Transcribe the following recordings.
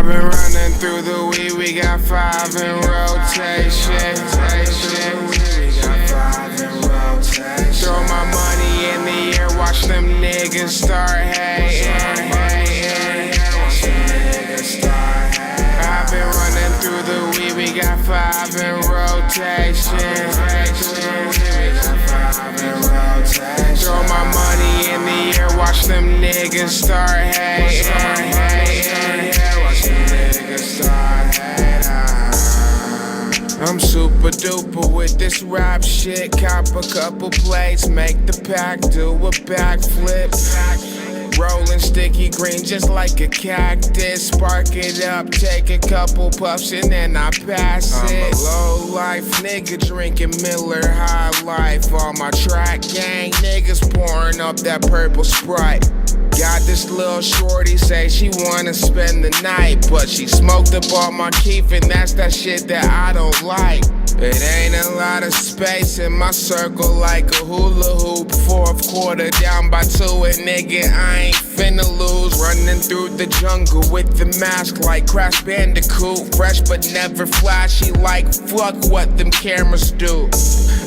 I've been running through the weed, we got 5 in rotation. Throw my money in the air, watch them niggas start hating. I've been running through the weed, we got 5 in rotation. Throw my money in the air, watch them niggas start hating. I'm super duper with this rap shit. Cop a couple plates, make the pack do a backflip. Rolling sticky green just like a cactus. Spark it up, take a couple puffs and then I pass it. I'm a low life nigga drinking Miller High Life. On my track gang, niggas pouring up that purple Sprite. Got this little shorty say she wanna spend the night, but she smoked up all my keef and that's that shit that I don't like. It ain't a lot of space in my circle like a hula hoop. Fourth quarter down by 2 and nigga I ain't finna lose. Running through the jungle with the mask like Crash Bandicoot. Fresh but never flashy like fuck what them cameras do.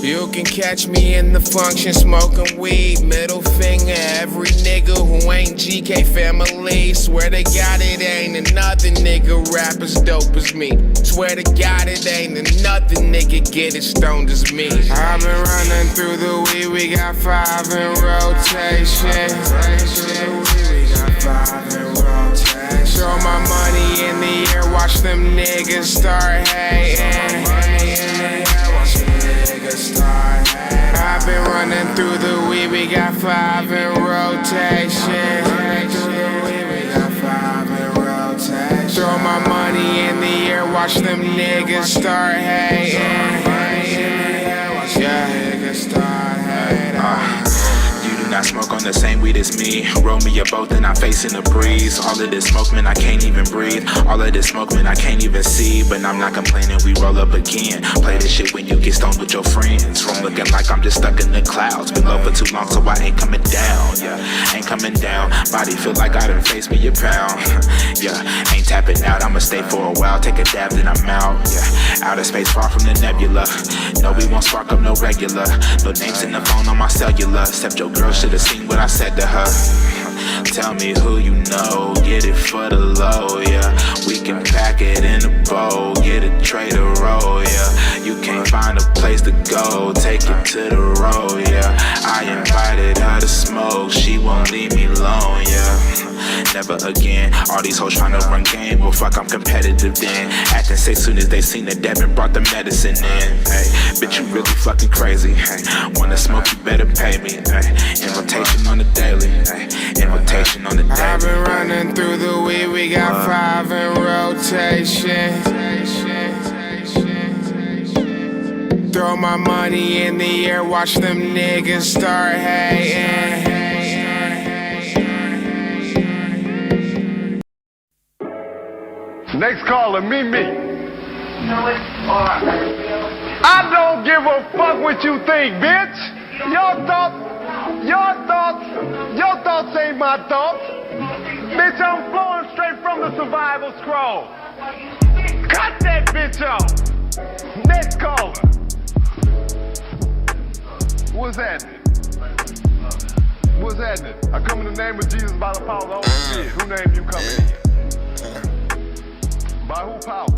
You can catch me in the function smoking weed. Middle finger every nigga who ain't GK family. Swear to God it ain't another nigga rap as dope as me. Swear to God it ain't another nigga get as stoned as me. I've been running through the weed, we got 5 in rotation. Throw my money in the air, watch them niggas start hating. I've been running through the weed, we got 5 in rotation. Throw my money in the air, watch them niggas start hating. Yeah, niggas start hating. You do not smoke on the same weed as me. Roll me a boat, then I'm facing the breeze. All of this smoke, man, I can't even breathe. All of this smoke, man, I can't even see. But I'm not complaining, we roll up again. Play this shit when you get stoned with your friends. From looking like I'm just stuck in the clouds. Been low for too long, so I ain't coming down. Yeah, ain't coming down. Body feel like I done faced me a pound. Yeah, ain't tapping out, I'ma stay for a while. Take a dab, then I'm out. Yeah, outer space far from the nebula. No, we won't spark up no regular. No names in the phone on my cellular. Except your girl should've seen what I said to her. Tell me who you know, get it for the low, yeah. We can pack it in a bowl, get a tray to roll, yeah. You can't find a place to go, take it to the road, yeah. I invited her to smoke, she won't leave me alone, yeah. Never again, all these hoes tryna run game, well fuck I'm competitive then. Acting sick soon as they seen that Devin brought the medicine in. Hey, bitch you really fucking crazy, hey. Wanna smoke you better pay me, hey. In rotation on the daily, hey. In rotation on the daily. I've been running through the weed, we got 5 in rotation. Throw my money in the air, watch them niggas start hating. Next caller, me. I don't give a fuck what you think, bitch. Your thoughts ain't my thoughts. Bitch, I'm flowing straight from the survival scroll. Cut that bitch off. Next caller. What's happening? What's happening? I come in the name of Jesus by the power of the Holy Spirit. Who name you coming in? By who power?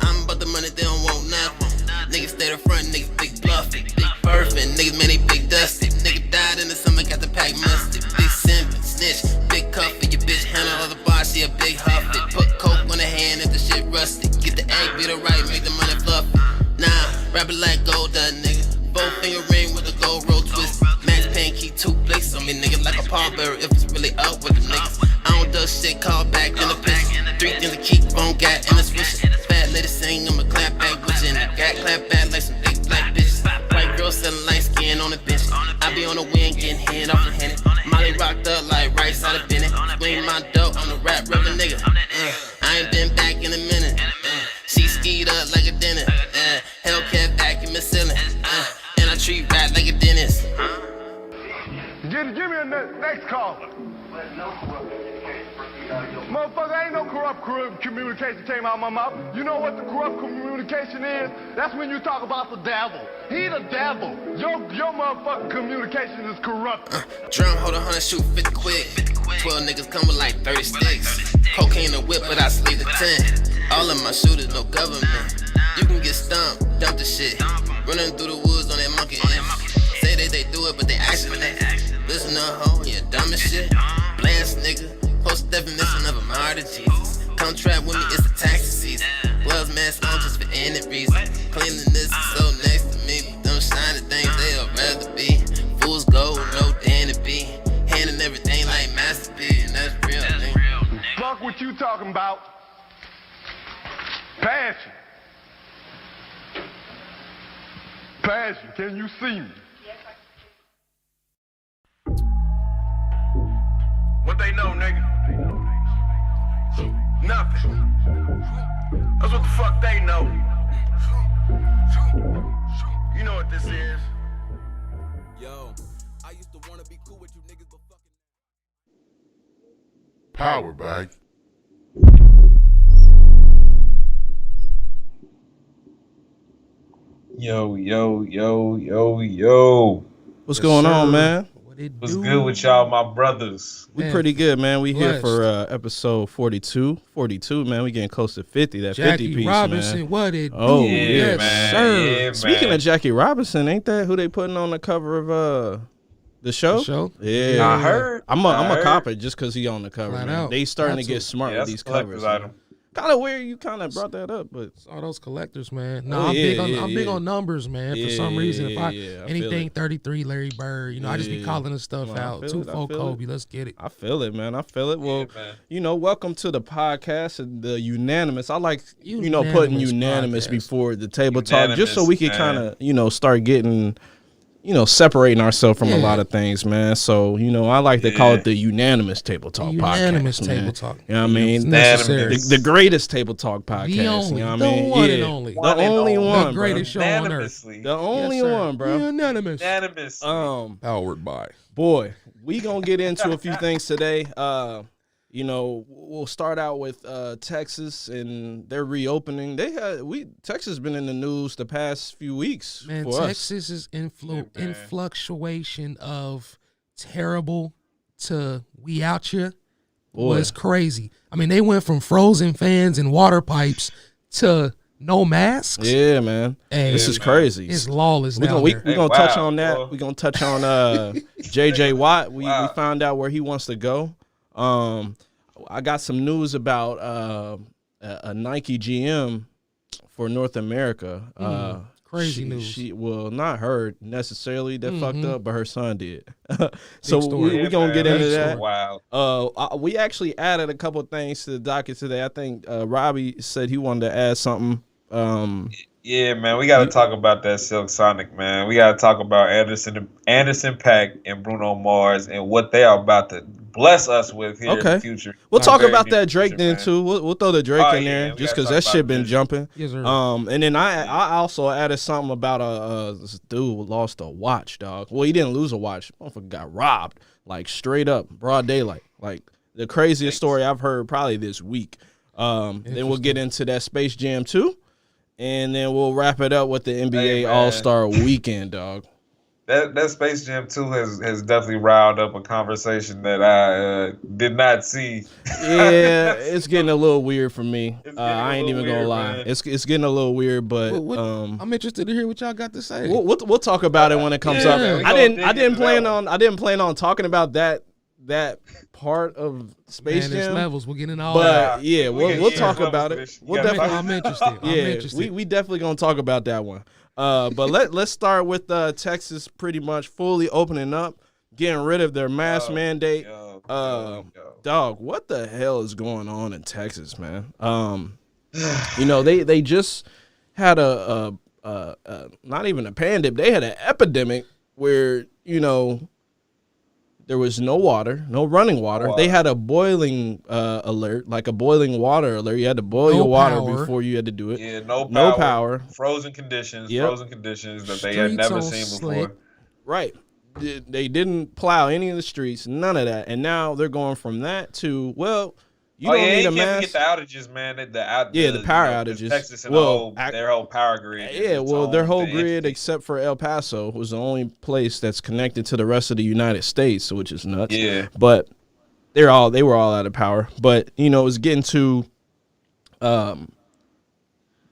I'm about the money, they don't want nothing. Niggas stay the front, niggas big bluffing. Big burfing, niggas man, they big dusty. Nigga died in the summer, got the pack musty. Big simpin', snitch, big cuff for your bitch. Handle all the bar, she a big huffy. Put coke on the hand if the shit rusty. Get the egg, beat it right, make the money fluffy. Nah, rap it like gold, that nigga. 4-finger ring with a gold roll twist. Max Payne keep 2 places on me, nigga, like a pallbearer if it's really up with them niggas. I don't do shit, call back in the pistol. 3 things to keep on gat and a switch. Fat lady sing, I'ma clap back with you. Got clap back like some big black bitches. White girl selling light skin on the bench. I be on the wind getting head off the Henny. Molly rocked up like right side of Bennett. Swing my dope on the rap rubber nigga. I ain't been back in a minute. She skied up like a dentist. Hellcat vacuum is ceiling. And I treat rap like a dentist. Give me a next caller. Motherfucker, ain't no corrupt communication came out of my mouth. You know what the corrupt communication is? That's when you talk about the devil. He the devil. Your motherfucking communication is corrupt. Drum, hold 100, shoot 50 quick. 12 niggas come with like 30 sticks. Cocaine the whip, but I sleep the 10. All of my shooters, no government. You can get stumped, dump the shit. Running through the woods on that monkey ass. Say that they do it, but they actually listen to a hoe, you dumb as shit. Blast nigga, post definition of a martyr Jesus. Come trap with me, it's the taxi season. Gloves, mask on just for any reason. Cleanliness is so next to me, but them shiny things they'll rather be. Fools gold, no Danny B. Handing everything like Master P, and that's real, nigga. Fuck what you talking about. Passion. Passion, can you see me? What they know, nigga? Nothing. That's what the fuck they know. You know what this is. Yo, I used to wanna be cool with you niggas, but fucking Power bag. Yo. What's going on, man? What's good with y'all, my brothers? We pretty good, man. We here for episode 42. 42, man. We getting close to 50. That Jackie 50 piece, Robinson, man. what it Oh, do? yeah, Yes, man. sir. Yeah, Speaking man. of Jackie Robinson, ain't that who they putting on the cover of the show? The show? Yeah. I heard. I'm a cop it just because he on the cover. Flat Man. out. They starting to get Absolutely. smart Yeah, with that's these a collector's covers. item. Kind of weird you kind of brought that up, but It's all those collectors, man. No, Oh, I'm yeah, big yeah. on numbers, man. For Yeah, some reason, if I I feel anything it. 33 Larry Bird, I just be Yeah. calling this stuff No, I out. feel Two it, I four feel it. Kobe, let's get it. I feel it, man. I feel it. Well, man. Welcome to the podcast and the Unanimous. I like, putting Unanimous Unanimous podcast. before the table talk just so we can Unanimous, kind of, start getting, separating ourselves from a Yeah. lot of things, man. So, I like to call Yeah. it the Unanimous Table Talk podcast. Unanimous man. Table Talk. You know what I mean? It's necessary. The greatest table talk podcast. The only, you know what the I mean? one yeah. and only. The only one, The bro. greatest show on earth. Unanimously. The only Yes, sir. one, bro. Unanimous. Unanimous. Powered by. Boy, we gonna get into a few things today. We'll start out with Texas and their reopening. Texas been in the news the past few weeks. Man, for us. Texas is in fluctuation of terrible to we out here was crazy. I mean, they went from frozen fans and water pipes to no masks. Yeah, man. Hey, This is crazy. It's lawless We're down gonna, there. we gonna Hey, touch wow, on that. bro. We're gonna touch on JJ Watt. We found out where he wants to go. I got some news about a Nike GM for North America. Crazy news. She not her necessarily that fucked up, but her son did. story. we gonna get into that. Wow. We actually added a couple things to the docket today. I think Robbie said he wanted to add something. Yeah, man, we got to talk about that Silk Sonic, man. We got to talk about Anderson .Paak and Bruno Mars and what they are about to bless us with here in the future. We'll talk Very about near that Drake future, then man. too. We'll throw the Drake in there we just gotta because talk that shit about been this. jumping. Yes, sir. And then I also added something about this dude lost a watch, dog. Well, he didn't lose a watch. Motherfucker got robbed, like straight up, broad daylight. Like the craziest story I've heard probably this week. Then we'll get into that Space Jam 2. And then we'll wrap it up with the NBA All-Star Weekend, dog. That Space Jam 2 has definitely riled up a conversation that I did not see. Yeah, it's getting a little weird for me. I ain't a even little gonna weird, lie. man. It's getting a little weird, but I'm interested to hear what y'all got to say. we'll talk about it when it comes up. we I gonna didn't dig into plan that on talking about that part of Space Man, there's Jam. levels. We're getting all But Yeah, yeah, we we'll can talk share about levels it. of this. We'll You gotta definitely. I'm interested. I'm Yeah, interested. we definitely gonna talk about that one. But let's start with Texas pretty much fully opening up, getting rid of their mask mandate. Dog, what the hell is going on in Texas, man? They just had a not even a pandemic. They had an epidemic where there was no water, no running water. They had a boiling alert, like a boiling water alert. You had to boil No your water power. before you had to do it. Yeah, no power. Frozen conditions. Yep. Frozen conditions that they had Streets never on seen slick. before. Right. They didn't plow any of the streets, none of that. And now they're going from that to, well, You don't need a can't mask. forget the outages, man. The power outages. Texas and Well, their whole power grid. Yeah, well, their whole grid, except for El Paso, was the only place that's connected to the rest of the United States, which is nuts. Yeah. But they were all out of power. But it was getting to,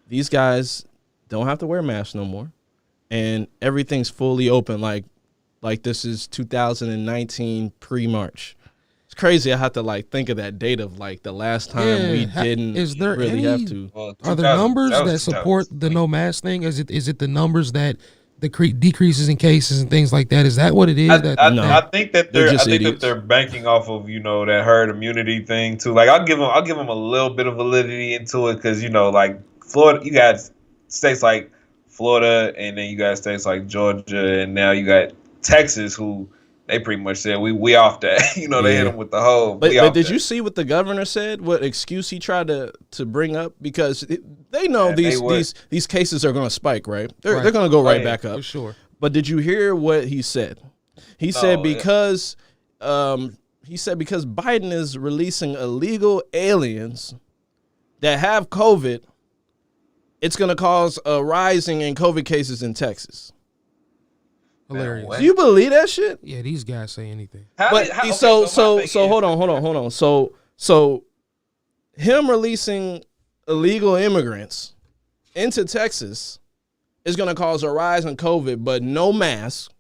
these guys don't have to wear masks no more, and everything's fully open. Like this is 2019 pre-March. It's crazy. I have to think of that date of the last time we didn't really have to. Well, are there numbers that support the no mask thing? Is it the numbers that the decreases in cases and things like that? Is that what it is? I think that they're banking off of that herd immunity thing too. I'll give them a little bit of validity into it because Florida, you got states like Florida, and then you got states like Georgia, and now you got Texas, who they pretty much said we off that. They hit them with the whole. But did you see what the governor said? What excuse he tried to bring up? Because they know these cases are going to spike, right? They're going to go right back up. For sure. But did you hear what he said? He said because Biden is releasing illegal aliens that have COVID, it's going to cause a rising in COVID cases in Texas. Hilarious. Do you believe that shit? Yeah, these guys say anything. So hold on. So him releasing illegal immigrants into Texas is going to cause a rise in COVID, but no mask,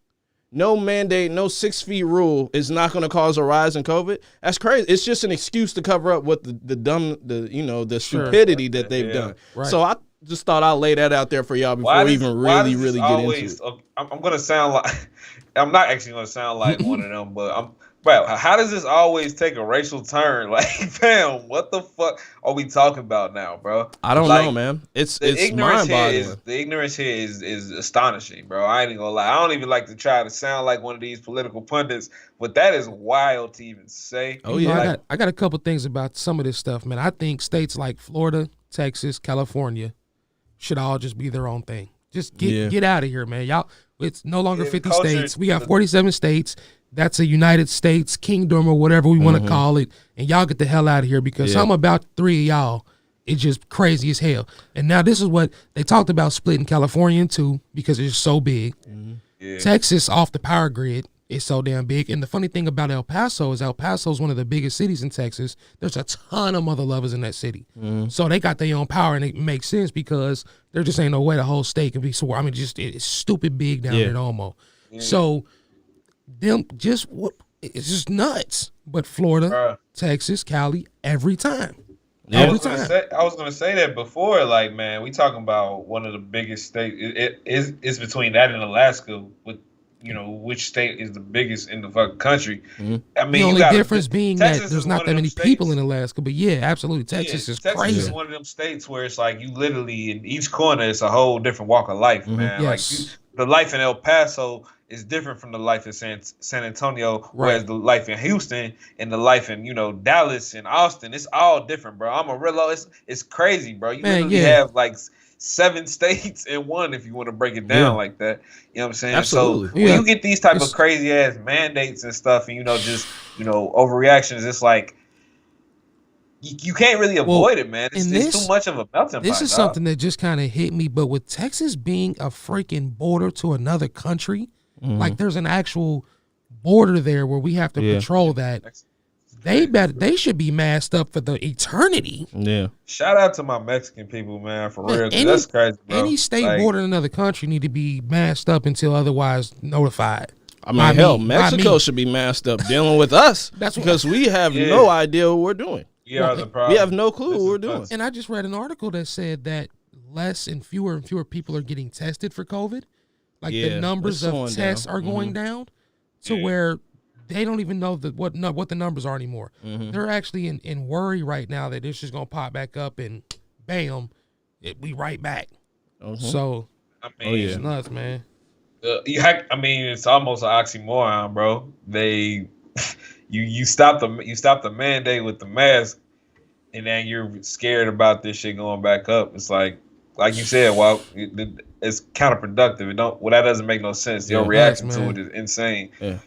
no mandate, no 6 feet rule is not going to cause a rise in COVID. That's crazy. It's just an excuse to cover up what the stupidity that they've done. Right. So I just thought I'll lay that out there for y'all before we even really get into it. I'm gonna sound like I'm not actually gonna sound like one of them, but how does this always take a racial turn? Fam, what the fuck are we talking about now, bro? I don't know, man. It's mind-boggling. The ignorance here is astonishing, bro. I ain't even gonna lie. I don't even like to try to sound like one of these political pundits, but that is wild to even say. Oh yeah, I got a couple things about some of this stuff, man. I think states like Florida, Texas, California should all just be their own thing. Just get out of here, man. Y'all, it's no longer 50 states. We got 47 states. That's a United States kingdom or whatever we want to call it. And y'all get the hell out of here because something about 3 of y'all, it's just crazy as hell. And now this is what they talked about, splitting California in two because it's so big. Mm-hmm. Yeah. Texas off the power grid is so damn big. And the funny thing about El Paso is one of the biggest cities in Texas. There's a ton of mother lovers in that city. Mm-hmm. So they got their own power, and it makes sense because there just ain't no way the whole state can be so. I mean, it's stupid big down there in Omo. Yeah. So it's just nuts. But Florida, Texas, Cali, every time. Yeah. I was gonna say that before. Man, we talking about one of the biggest states. It's between that and Alaska with. Which state is the biggest in the fucking country. Mm-hmm. I mean, the only difference being Texas that there's not that many people in Alaska, but yeah, absolutely. Texas is crazy. Texas is one of them states where it's you literally in each corner, it's a whole different walk of life, man. Yes. The life in El Paso is different from the life in San Antonio, whereas the life in Houston and the life in, Dallas and Austin, it's all different, bro. Amarillo, it's crazy, bro. You literally have 7 states in one if you want to break it down like that. You know what I'm saying? Absolutely. So when you get these type of crazy ass mandates and stuff and overreactions, it's you can't really avoid it, man. It's too much of a melting pot. This is something that just kind of hit me, but with Texas being a freaking border to another country, there's an actual border there where we have to patrol that. They should be masked up for the eternity. Yeah. Shout out to my Mexican people, man, for real. That's crazy, bro. Any state bordering another country need to be masked up until otherwise notified. I mean, Mexico should be masked up dealing with us. That's because we have no idea what we're doing. The problem. We have no clue what we're doing. And I just read an article that said that less and fewer people are getting tested for COVID. The numbers of tests are going down to where they don't even know what the numbers are anymore. Mm-hmm. They're actually in worry right now that it's just going to pop back up and bam, we right back. Mm-hmm. So, it's nuts, man. It's almost an oxymoron, bro. You stop the mandate with the mask, and then you're scared about this shit going back up. It's like you said, it's counterproductive. That doesn't make no sense. Your reaction to it is insane. Yeah.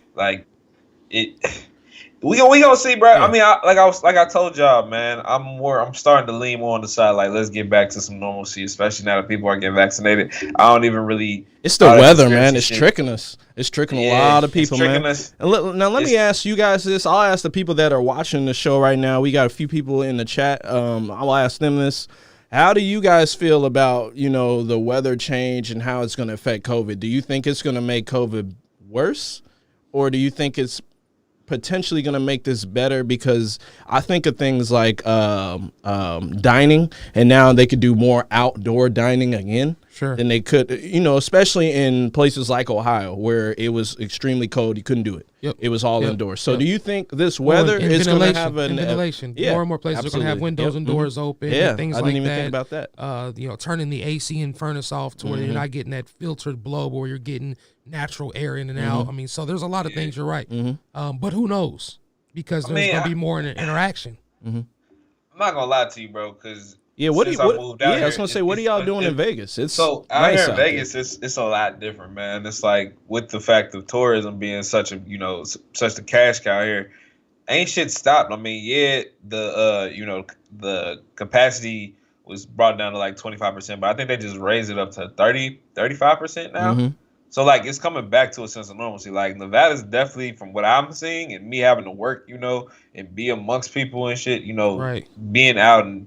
We gonna see, bro. Yeah. I mean, I told y'all, man. I'm starting to lean more on the side. Like, let's get back to some normalcy, especially now that people are getting vaccinated. I don't even really. It's the weather, man. It's tricking us. It's tricking a lot of people, man. Now let me ask you guys this. I'll ask the people that are watching the show right now. We got a few people in the chat. I'll ask them this. How do you guys feel about the weather change and how it's going to affect COVID? Do you think it's going to make COVID worse, or do you think it's potentially going to make this better? Because I think of things like dining, and now they could do more outdoor dining again than they could, especially in places like Ohio where it was extremely cold. You couldn't do it. It was all indoors. So do you think this weather is going to have ventilation? More and more places are going to have windows and doors open and things like that. I didn't even think about that. Turning the AC and furnace off to where you're not getting that filtered blow, where you're getting natural air in and out. I mean, so there's a lot of things. You're right. But who knows? Because there's going to be more interaction. I'm not going to lie to you, bro, because I was going to say, what are y'all doing in Vegas? It's so out here in Vegas, it's a lot different, man. It's like with the fact of tourism being such a, such a cash cow here, ain't shit stopped. I mean, the capacity was brought down to like 25%, but I think they just raised it up to 35% now. So, like, it's coming back to a sense of normalcy. Like, Nevada's definitely, from what I'm seeing, and me having to work, and be amongst people and shit, being out, and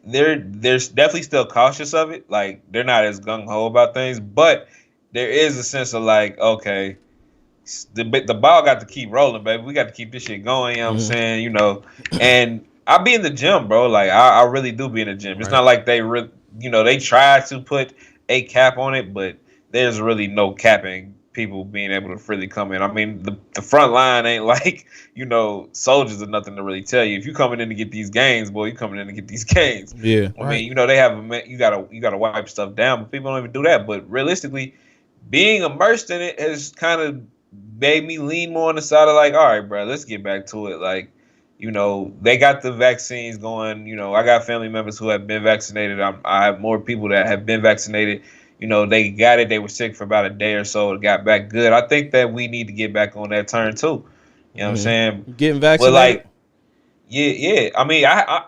they're definitely still cautious of it. Like, they're not as gung-ho about things, but there is a sense of, like, okay, the ball got to keep rolling, baby. We got to keep this shit going, you know what I'm saying, and I be in the gym, bro. Like, I really do be in the gym. It's not like they they try to put a cap on it, but there's really no capping people being able to freely come in. I mean, the front line ain't like, soldiers or nothing to really tell you. If you coming in to get these gains, boy, you coming in to get these gains. Yeah. I mean, they have you gotta wipe stuff down, but people don't even do that. But realistically, being immersed in it has kind of made me lean more on the side of like, all right, bro, let's get back to it. Like, they got the vaccines going. I got family members who have been vaccinated. I have more people that have been vaccinated. They got it. They were sick for about a day or so. It got back good. I think that we need to get back on that turn too. You know what I'm saying? Getting vaccinated. But like, yeah. I mean, I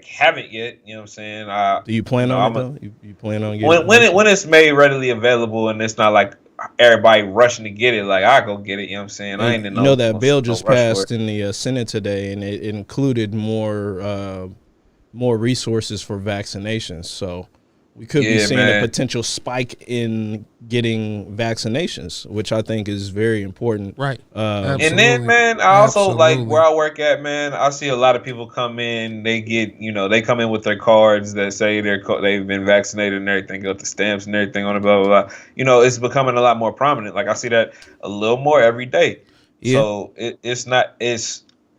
haven't yet. You know what I'm saying? Do you plan on it though? You plan on getting when it's made readily available and it's not like everybody rushing to get it. Like, I go get it. You know what I'm saying? I ain't in that bill just passed in the Senate today, and it included more resources for vaccinations. So we could be seeing a potential spike in getting vaccinations, which I think is very important. Right. And then, man, I also like where I work at, man, I see a lot of people come in, they get, they come in with their cards that say they've been vaccinated and everything, got the stamps and everything on it, blah, blah, blah. It's becoming a lot more prominent. Like, I see that a little more every day. Yeah. So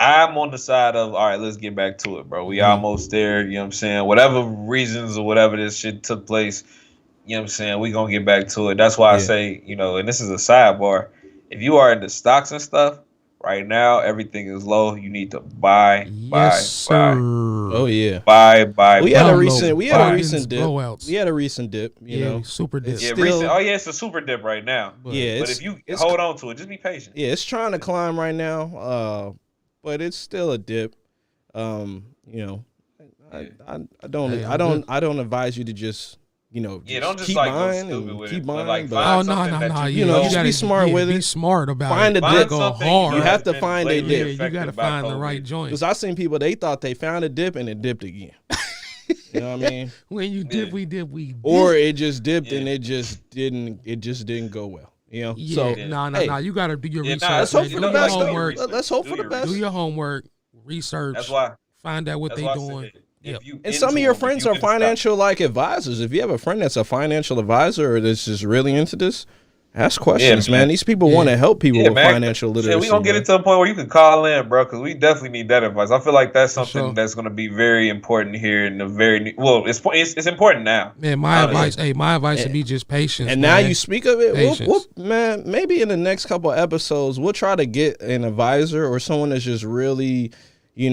I'm on the side of, all right, let's get back to it, bro. We almost there, you know what I'm saying? Whatever reasons or whatever this shit took place, you know what I'm saying? We going to get back to it. That's why I say, and this is a sidebar, if you are into stocks and stuff, right now, everything is low. You need to buy. Oh, yeah. Buy. We had a recent dip. We had a recent dip, super dip. It's a super dip right now. But if you hold on to it, just be patient. Yeah, it's trying to climb right now. But it's still a dip. I don't advise you to just don't just keep like buying go stupid with keep it. buying. Like, no. You just be smart with it. Be smart about find it. Find a dip. Go hard. You have to find a dip. You got to find the right joint. Because I seen people, they thought they found a dip and it dipped again. You know what I mean? When you dip, we dip. Or it just dipped and it just didn't go well. So no. You gotta do your research. Let's hope for the best. Let's hope for the best. Do your homework, research. That's why. Find out what they doing. And some of your friends are financial advisors. If you have a friend that's a financial advisor or that's just really into this, ask questions, man. These people want to help people with financial literacy. We're going to get it to a point where you can call in, bro, because we definitely need that advice. I feel like that's something that's going to be very important here in the it's important now. Man, my advice would be just patience. And now you speak of it, man, maybe in the next couple of episodes, we'll try to get an advisor or someone that's just really, their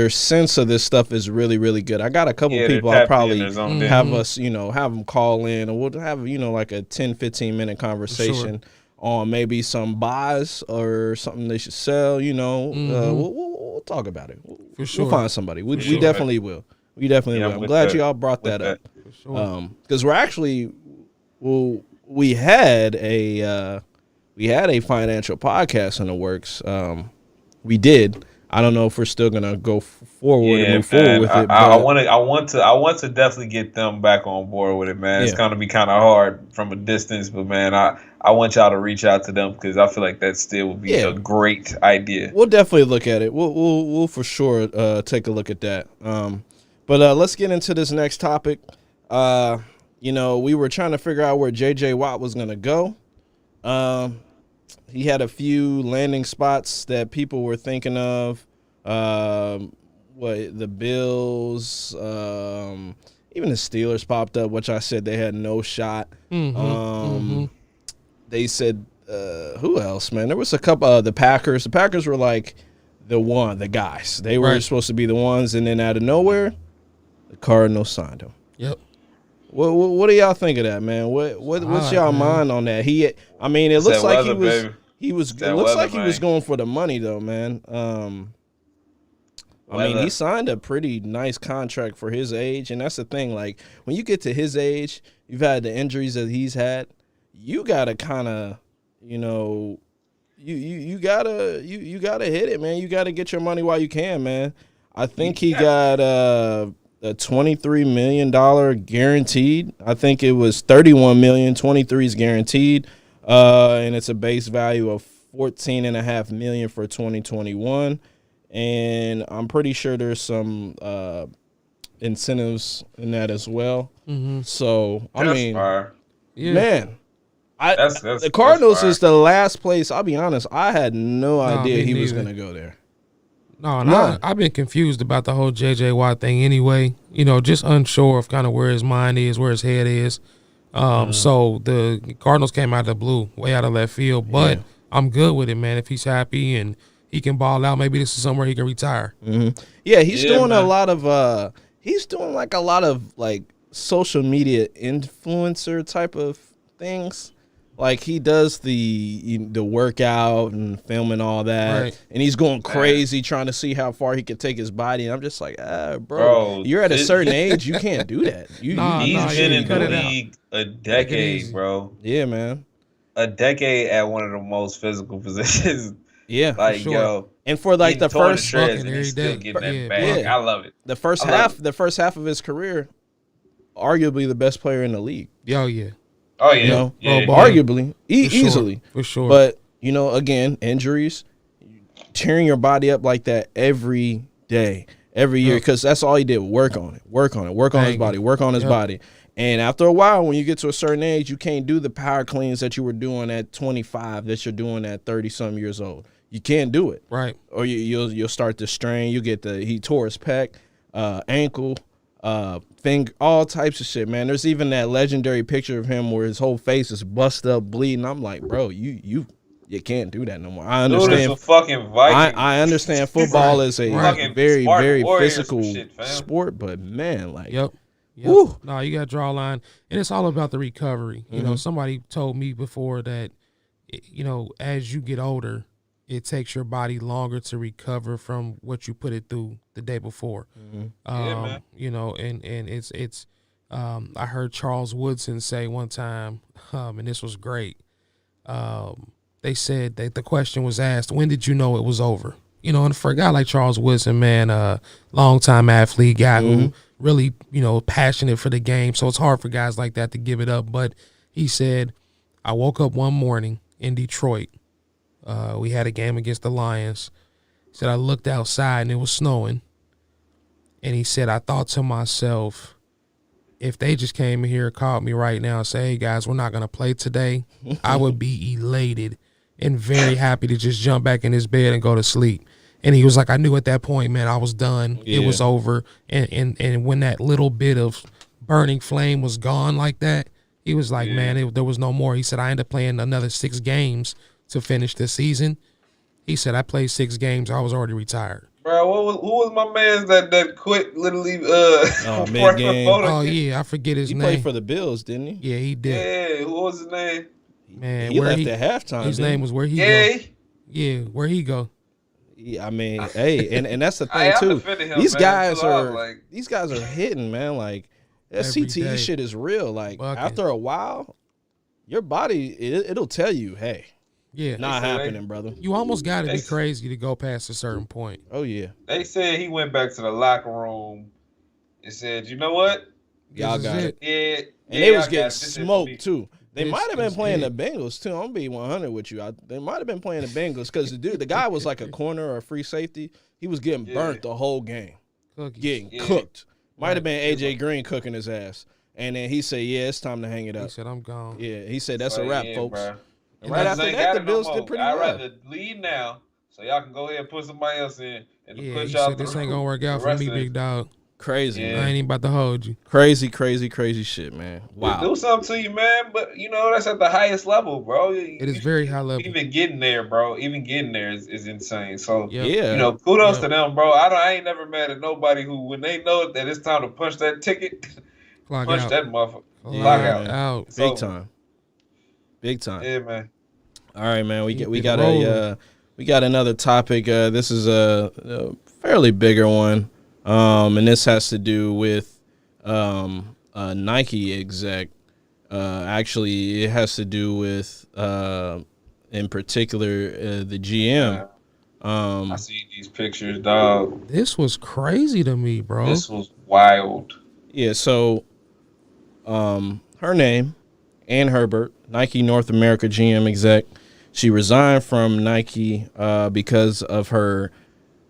sense of this stuff is really, really good. I got a couple people I'll probably have us, have them call in, and we'll have, like a 10, 15-minute conversation on maybe some buys or something they should sell. We'll talk about it. For sure. We'll find somebody. We definitely will. We definitely will. I'm glad you all brought that up. For sure. Because we're actually, we had a financial podcast in the works. We did. I don't know if we're still gonna go forward and move forward with it. I want to definitely get them back on board with it, man. It's gonna be kind of hard from a distance, but man, I want y'all to reach out to them because I feel like that still would be a great idea. We'll definitely look at it. We'll for sure take a look at that. But let's get into this next topic. We were trying to figure out where J.J. Watt was gonna go. He had a few landing spots that people were thinking of. The Bills, even the Steelers popped up, which I said they had no shot. They said, who else, man? There was a couple the Packers. The Packers were like the guys. They were supposed to be the ones, and then out of nowhere, the Cardinals signed him. Yep. What do y'all think of that, man? What's y'all mind on that? It looks like he was going for the money though, man. He signed a pretty nice contract for his age, and that's the thing. Like when you get to his age, you've had the injuries that he's had. You gotta kind of, you gotta hit it, man. You gotta get your money while you can, man. I think he got a $23 million guaranteed. I think it was $31 million. 23 is guaranteed, and it's a base value of $14.5 million for 2021. And I'm pretty sure there's some incentives in that as well. So man, the Cardinals is the last place. I'll be honest, I had no idea he was going to go there. I've been confused about the whole J.J. Watt thing anyway. Just unsure of kind of where his mind is, where his head is. So the Cardinals came out of the blue, way out of left field. But I'm good with it, man. If he's happy and he can ball out, maybe this is somewhere he can retire. Yeah, he's doing a lot of he's doing like a lot of like social media influencer type of things. Like he does the workout and filming all that, and he's going crazy trying to see how far he can take his body. And I'm just like, bro, you're at a certain age, you can't do that. He's been in the league a decade, bro. Yeah, man, a decade at one of the most physical positions. Yeah, like sure. Yo, and for like the first, and he's still getting that bag. I love it. The first half of his career, arguably the best player in the league. Oh yeah. Oh yeah, arguably, easily, for sure. But again, injuries, tearing your body up like that every day, every year, because that's all he did. Work on his body. And after a while, when you get to a certain age, you can't do the power cleans that you were doing at 25 that you're doing at 30-some years old. You can't do it, right? Or you'll start to strain. You get he tore his pec, ankle. Thing, all types of shit, man. There's even that legendary picture of him where his whole face is busted up, bleeding. I'm like, bro, you can't do that no more. I understand. Dude, it's a fucking Viking. I understand football is a very, very physical sport, but man, like, yep. No, you got to draw a line, and it's all about the recovery. Somebody told me before that, as you get older, it takes your body longer to recover from what you put it through the day before. And it's I heard Charles Woodson say one time, and this was great. They said that the question was asked, when did you know it was over? And for a guy like Charles Woodson, man, longtime athlete, guy who really, passionate for the game. So it's hard for guys like that to give it up. But he said, I woke up one morning in Detroit. We had a game against the Lions. He said, I looked outside and it was snowing. And he said, I thought to myself, if they just came in here and called me right now and say, hey, guys, we're not going to play today, I would be elated and very happy to just jump back in his bed and go to sleep. And he was like, I knew at that point, man, I was done. Yeah. It was over. And when that little bit of burning flame was gone like that, he was like, man, there was no more. He said, I ended up playing another 6 games to finish the season. He said, I played 6 games. I was already retired. Bro, who was my man that quit literally mid-game? Oh, yeah, I forget his name. He played for the Bills, didn't he? Yeah, he did. Yeah, who was his name? Man, he where left at halftime. His didn't name was where he Yeah. go. Yeah, where he go. Yeah, I mean, hey, and that's the I thing am too. defending him, These man. guys So I was are like- these guys are hitting, man. Like that Every CTE day. shit is real. Like Bucking. after a while, your body it'll tell you, hey, Yeah. not say they- happening, brother. You almost got to be It's- crazy to go past a certain point. Oh yeah, They said he went back to the locker room and said, "You know what? y'all This got is it. Yeah, And they was I got getting it. This is for me." smoked too. They This might have been is playing it. the Bengals too. I'm gonna be 100 with you. They might have been playing the Bengals because the guy was like a corner or a free safety. He was getting burnt the whole game, Cookies. getting Yeah. cooked. Might have Right. been AJ Green cooking his ass. And then he said, "Yeah, it's time to hang it He up." said, I'm gone. Yeah, he said that's So, a wrap, yeah, folks. bruh. And right after Ain't that, got the it no Bills more. did pretty I'd well. rather lead now, so y'all can go ahead and put somebody else in and Yeah, push he y'all said, this through ain't going to work out the for rest me, of this. big dog. Crazy, Yeah. man. I ain't even about to hold you. Crazy shit, man. Do Wow. something to you, man. But that's at the highest level, bro. It is very high level. Even getting there, bro. Even getting there is insane. So Yep. Yeah. kudos Yep. to them, bro. I ain't never mad at nobody who, when they know that it's time to punch that ticket, Clock punch out. that motherfucker. Clock Clock out. out. It's Big over. time. Big time. Yeah, man. All right, man. We Keep got it we got another topic. This is a fairly bigger one, and this has to do with a Nike exec. Actually, it has to do with in particular the GM. I see these pictures, dog. This was crazy to me, bro. This was wild. Yeah. So, her name, Ann Herbert, Nike North America GM exec. She resigned from Nike because of her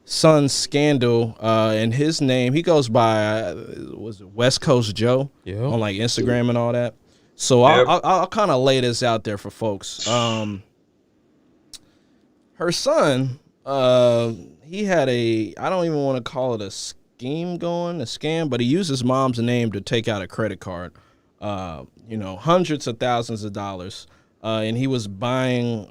son's scandal. And his name, he goes by, was it West Coast Joe Yep. on like Instagram and all that. So Yep. I'll kind of lay this out there for folks. Her son, he had I don't even want to call it a scam, but he used his mom's name to take out a credit card. Hundreds of thousands of dollars. And he was buying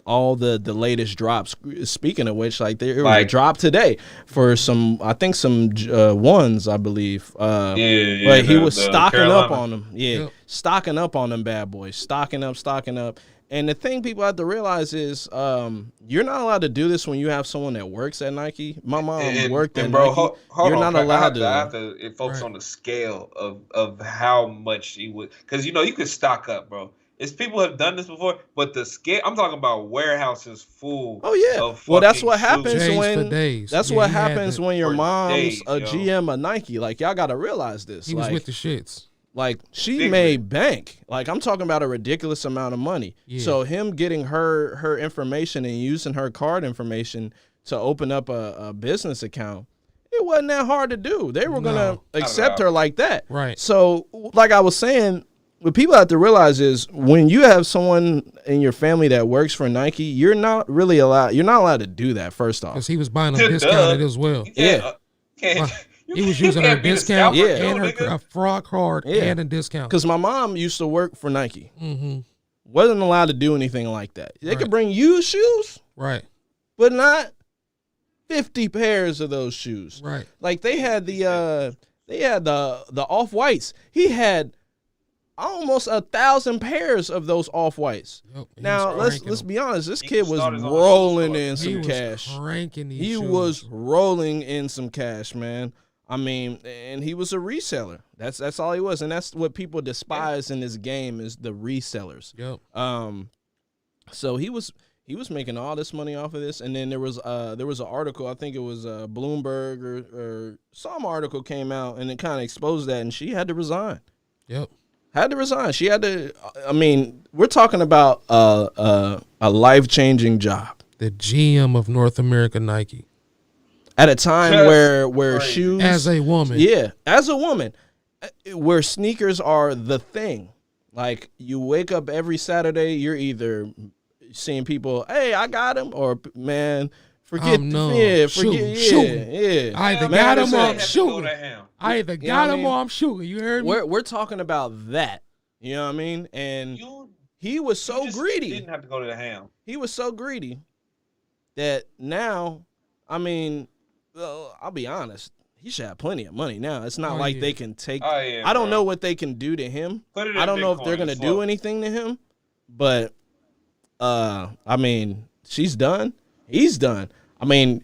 all the latest drops. Speaking of which, like there was a drop today for some ones, I believe. Yeah. But he was the stocking Carolina. up on them. Yeah, Yep. stocking up on them bad boys. Stocking up. And the thing people have to realize is you're not allowed to do this when you have someone that works at Nike. My mom worked at bro, Nike. hold You're on, not allowed I have to focus Right. on the scale of how much he would, because you could stock up, bro. It's people have done this before, but the scale, I'm talking about warehouses full. Oh yeah. Of Well, that's fucking what happens shoes. Days when for days. that's Yeah, what he had happens to- when your For mom's days, a yo. GM of Nike. Like y'all got to realize this. He was like, with the shits. Like she Big made bank. Like I'm talking about a ridiculous amount of money. Yeah. So him getting her information and using her card information to open up a business account, it wasn't that hard to do. They were gonna No. accept Not at her like that. Right. So like I was saying, what people have to realize is when you have someone in your family that works for Nike, you're not allowed to do that, first off. Because he was buying them Duh. discounted as well. Yeah. You He was can't using her be the discount scalper, Yeah. and her nigga. a fraud card Yeah. and a discount. Because my mom used to work for Nike. Mm-hmm. Wasn't allowed to do anything like that. They could Right. bring used shoes, Right. but not 50 pairs of those shoes. Right. Like they had the off-whites. He had almost 1,000 pairs of those off-whites. Yep. He Now was let's cranking be honest. This He kid was started his own rolling shoe in them. He some was cash. cranking these He shoes. was rolling in some cash, man. I mean, and he was a reseller. That's all he was, and that's what people despise in this game is the resellers. Yep. So he was making all this money off of this, and then there was an article, I think it was Bloomberg or some article came out, and it kind of exposed that, and she had to resign. Yep. Had to resign. She had to. I mean, we're talking about a life-changing job The GM of North America Nike. at a time Just where crazy. shoes As a woman. Yeah, as a woman, where sneakers are the thing. Like you wake up every Saturday, you're either seeing people, "Hey, I got him," or "Man, forget, no, forget, shooting. yeah." I either Man, got it's him or a- I'm shooting. I either You know got what I him mean? or I'm shooting. You heard me? We're talking about that. You know what I mean? And You he was so just greedy. Didn't have to go to the ham. He was so greedy that now, I mean, well, I'll be honest. He should have plenty of money now. It's not Oh, like yeah. they can take. Oh, yeah, I don't bro. know what they can do to him. Put it in I don't know if Bitcoin they're gonna and do flow. anything to him, But I mean, she's done. He's done. I mean,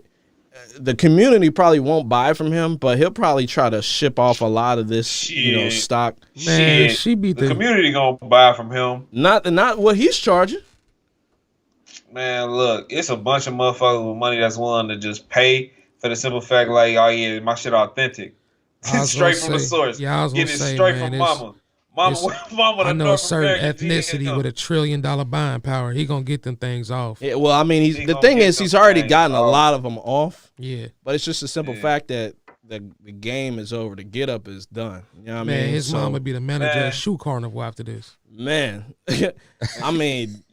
the community probably won't buy from him, but he'll probably try to ship off a lot of this, stock. Man, she beat the community gonna buy from him. Not what he's charging. Man, look, it's a bunch of motherfuckers with money that's willing to just pay for the simple fact, like, oh yeah, my shit authentic, straight from the source. Yeah, I was get gonna it say, straight man, from mama. Mama, I know a certain ethnicity with $1 trillion buying power. He gonna get them things off. Yeah, well, I mean, the thing is, he's already gotten a lot of them off. Yeah, but it's just a simple fact that the game is over. The get up is done. You know what I mean? Man, his mom would be the manager of Shoe Carnival after this. Man, I mean,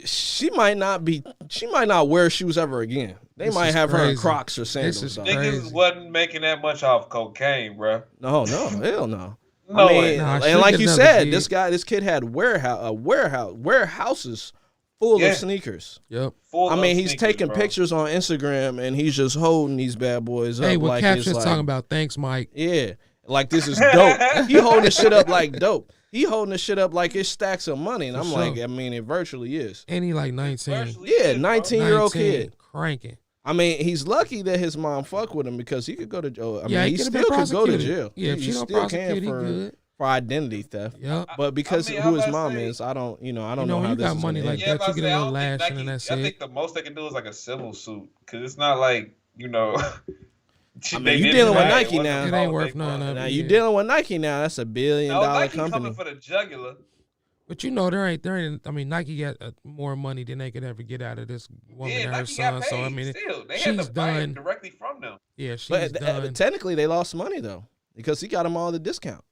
she might not wear shoes ever again. They might have her in Crocs or sandals. Niggas wasn't making that much off cocaine, bro. No, hell no. No I mean, way. and like you said, this kid had warehouses full of sneakers. Yep. I mean, he's taking pictures on Instagram and he's just holding these bad boys up. Hey, what like caption's talking about? Thanks, Mike. Yeah, like this is dope. He holding this shit up like dope. He holding this shit up like it's stacks of money, and I'm like, I mean, it virtually is. And he like 19. Yeah, 19-year-old kid cranking. I mean, he's lucky that his mom fucked with him because he could go to jail. I mean, he still could go to jail. Yeah, if she don't prosecute, he good. For identity theft. Yep. But because who his mom is, I don't know how you this got is money like that, you get a little lashing and that's it. I think the most they can do is like a civil suit because it's not like, I mean, you dealing with Nike now. It ain't worth none of it. Now you dealing with Nike now. That's $1 billion Nike company. Coming for the jugular. But there ain't. I mean, Nike got more money than they could ever get out of this woman and her son. So I mean, she's done directly from them. Yeah, she's done. But technically, they lost money though because he got them all the discount.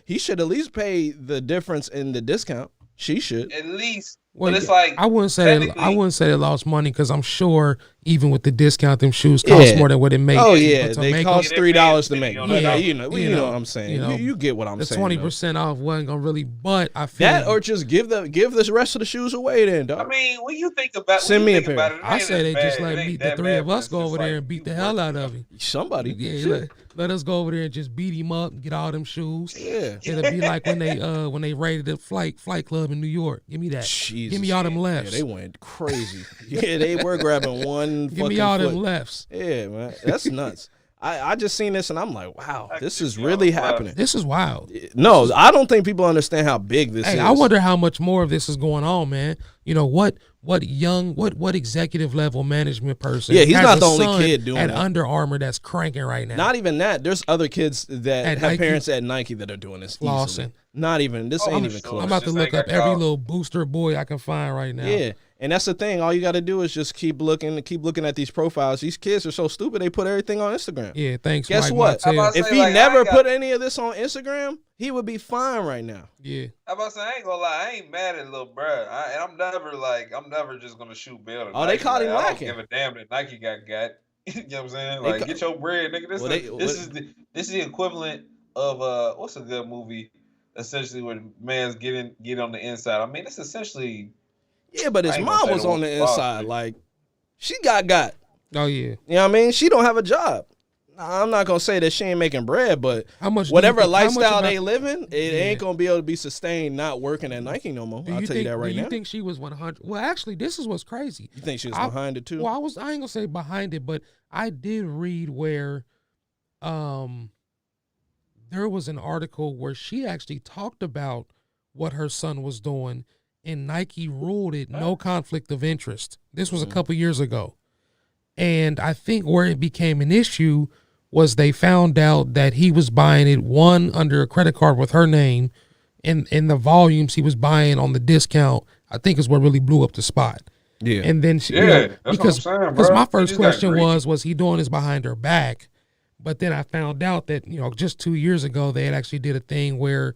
He should at least pay the difference in the discount. She should at least. Well, but it's like I wouldn't say they lost money because I'm sure even with the discount, them shoes cost more than what it makes. Oh yeah, they cost $3 to make. Yeah, you know what I'm saying. You get what I'm saying. The 20% off wasn't gonna really, but I feel that or just give the rest of the shoes away then, dog. I mean, when you think about, send me a pair. I say they just meet the three of us go over there and beat the hell out of him. Somebody, let us go over there and just beat him up and get all them shoes. Yeah, it'll be like when they raided the flight club in New York. Give me that. Jesus. Give me all them lefts. Yeah, they went crazy. Yeah, they were grabbing one. Give me all them lefts. Yeah, man, that's nuts. I just seen this and I'm like, wow, this is really happening. This is wild. No, I don't think people understand how big this is. I wonder how much more of this is going on, man. What executive level management person? Yeah, he's not the only kid doing at it. Under Armour that's cranking right now. Not even that. There's other kids that have parents at Nike that are doing this. Lawson. Not even. This ain't even close. I'm about to look up every little booster boy I can find right now. Yeah. And that's the thing. All you got to do is just keep looking at these profiles. These kids are so stupid. They put everything on Instagram. Yeah, thanks. Guess what? If he never put any of this on Instagram, he would be fine right now. Yeah. I'm about to say, I ain't gonna lie. I ain't mad at little bro. I'm never just gonna shoot bail. Oh, they caught him lacking. I don't give a damn that Nike got. You know what I'm saying? Like, get your bread, nigga. This is the equivalent of what's a good movie? Essentially, where man's get on the inside. I mean, it's essentially. Yeah, but his mom was on the inside. Like, she got. Oh, yeah. You know what I mean? She don't have a job. I'm not going to say that she ain't making bread, but whatever lifestyle they living, it ain't going to be able to be sustained not working at Nike no more. I'll tell you that right now. Do you think she was 100? Well, actually, this is what's crazy. You think she was behind it, too? Well, I ain't going to say behind it, but I did read where there was an article where she actually talked about what her son was doing, and Nike ruled it no conflict of interest. This was a couple years ago. And I think where it became an issue was they found out that he was buying it, one, under a credit card with her name, and the volumes he was buying on the discount, I think is what really blew up the spot. Yeah. And then she, because my first question was he doing this behind her back? But then I found out that, just 2 years ago, they had actually did a thing where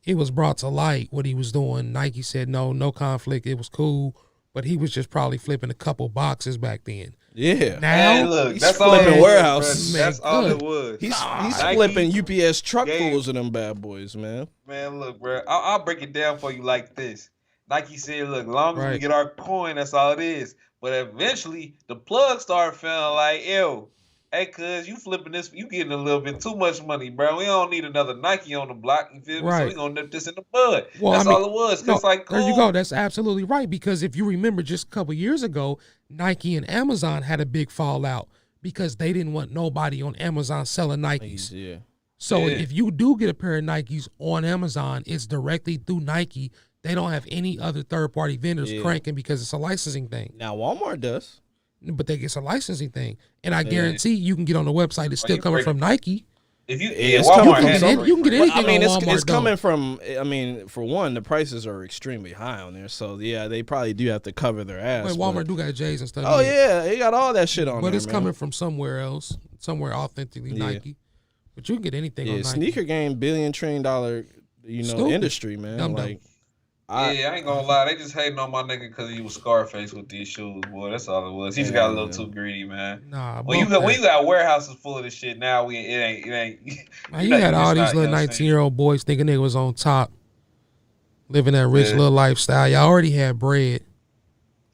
it was brought to light what he was doing. Nike said, no conflict. It was cool. But he was just probably flipping a couple boxes back then. Yeah. Now look, he's flipping warehouses. That's all it was. He's flipping UPS truck fulls of them bad boys, man. Man, look, bro. I'll break it down for you like this. Nike said, look, long as we get our coin, that's all it is. But eventually, the plug started feeling like, hey, hey, cuz, you flipping this, you getting a little bit too much money, bro. We don't need another Nike on the block, you feel me? So we gonna nip this in the bud. Well, that's all it was. No, it's like, cool. There you go. That's absolutely right. Because if you remember just a couple years ago, Nike and Amazon had a big fallout because they didn't want nobody on Amazon selling Nikes. Yeah. So if you do get a pair of Nikes on Amazon, it's directly through Nike. They don't have any other third-party vendors cranking because it's a licensing thing. Now, Walmart does. But it's a licensing thing. And I guarantee you can get on the website. It's still coming from Nike. If you, you can get anything on Walmart. It's coming from, I mean, for one, the prices are extremely high on there. So, yeah, they probably do have to cover their ass. Wait, Walmart do got J's and stuff. Oh, yeah. They got all that shit on there, But it's coming from somewhere else, somewhere authentically Nike. But you can get anything on Nike. Sneaker game, $1 trillion, industry, man. Dumb. I ain't gonna lie, they just hating on my nigga because he was Scarface with these shoes, boy. That's all it was. He just got a little too greedy, man. Nah, when you got warehouses full of this shit now, it ain't. Man, you had all these little 19-year-old boys thinking they was on top, living that rich little lifestyle. Y'all already had bread.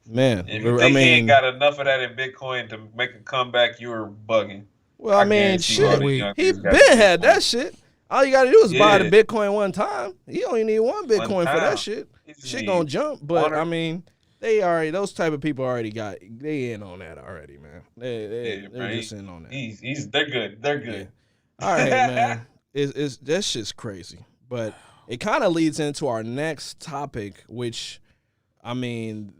Man, if you think he ain't got enough of that in Bitcoin to make a comeback, you were bugging. Well, I mean, shit, he been had that shit. All you gotta do is buy the Bitcoin one time. You only need one Bitcoin for that shit. Shit gonna jump, but I mean, those type of people already they in on that already, man. They're just in on that. They're good. They're good. Yeah. All right, man. It's that shit's crazy, but it kind of leads into our next topic, which, I mean,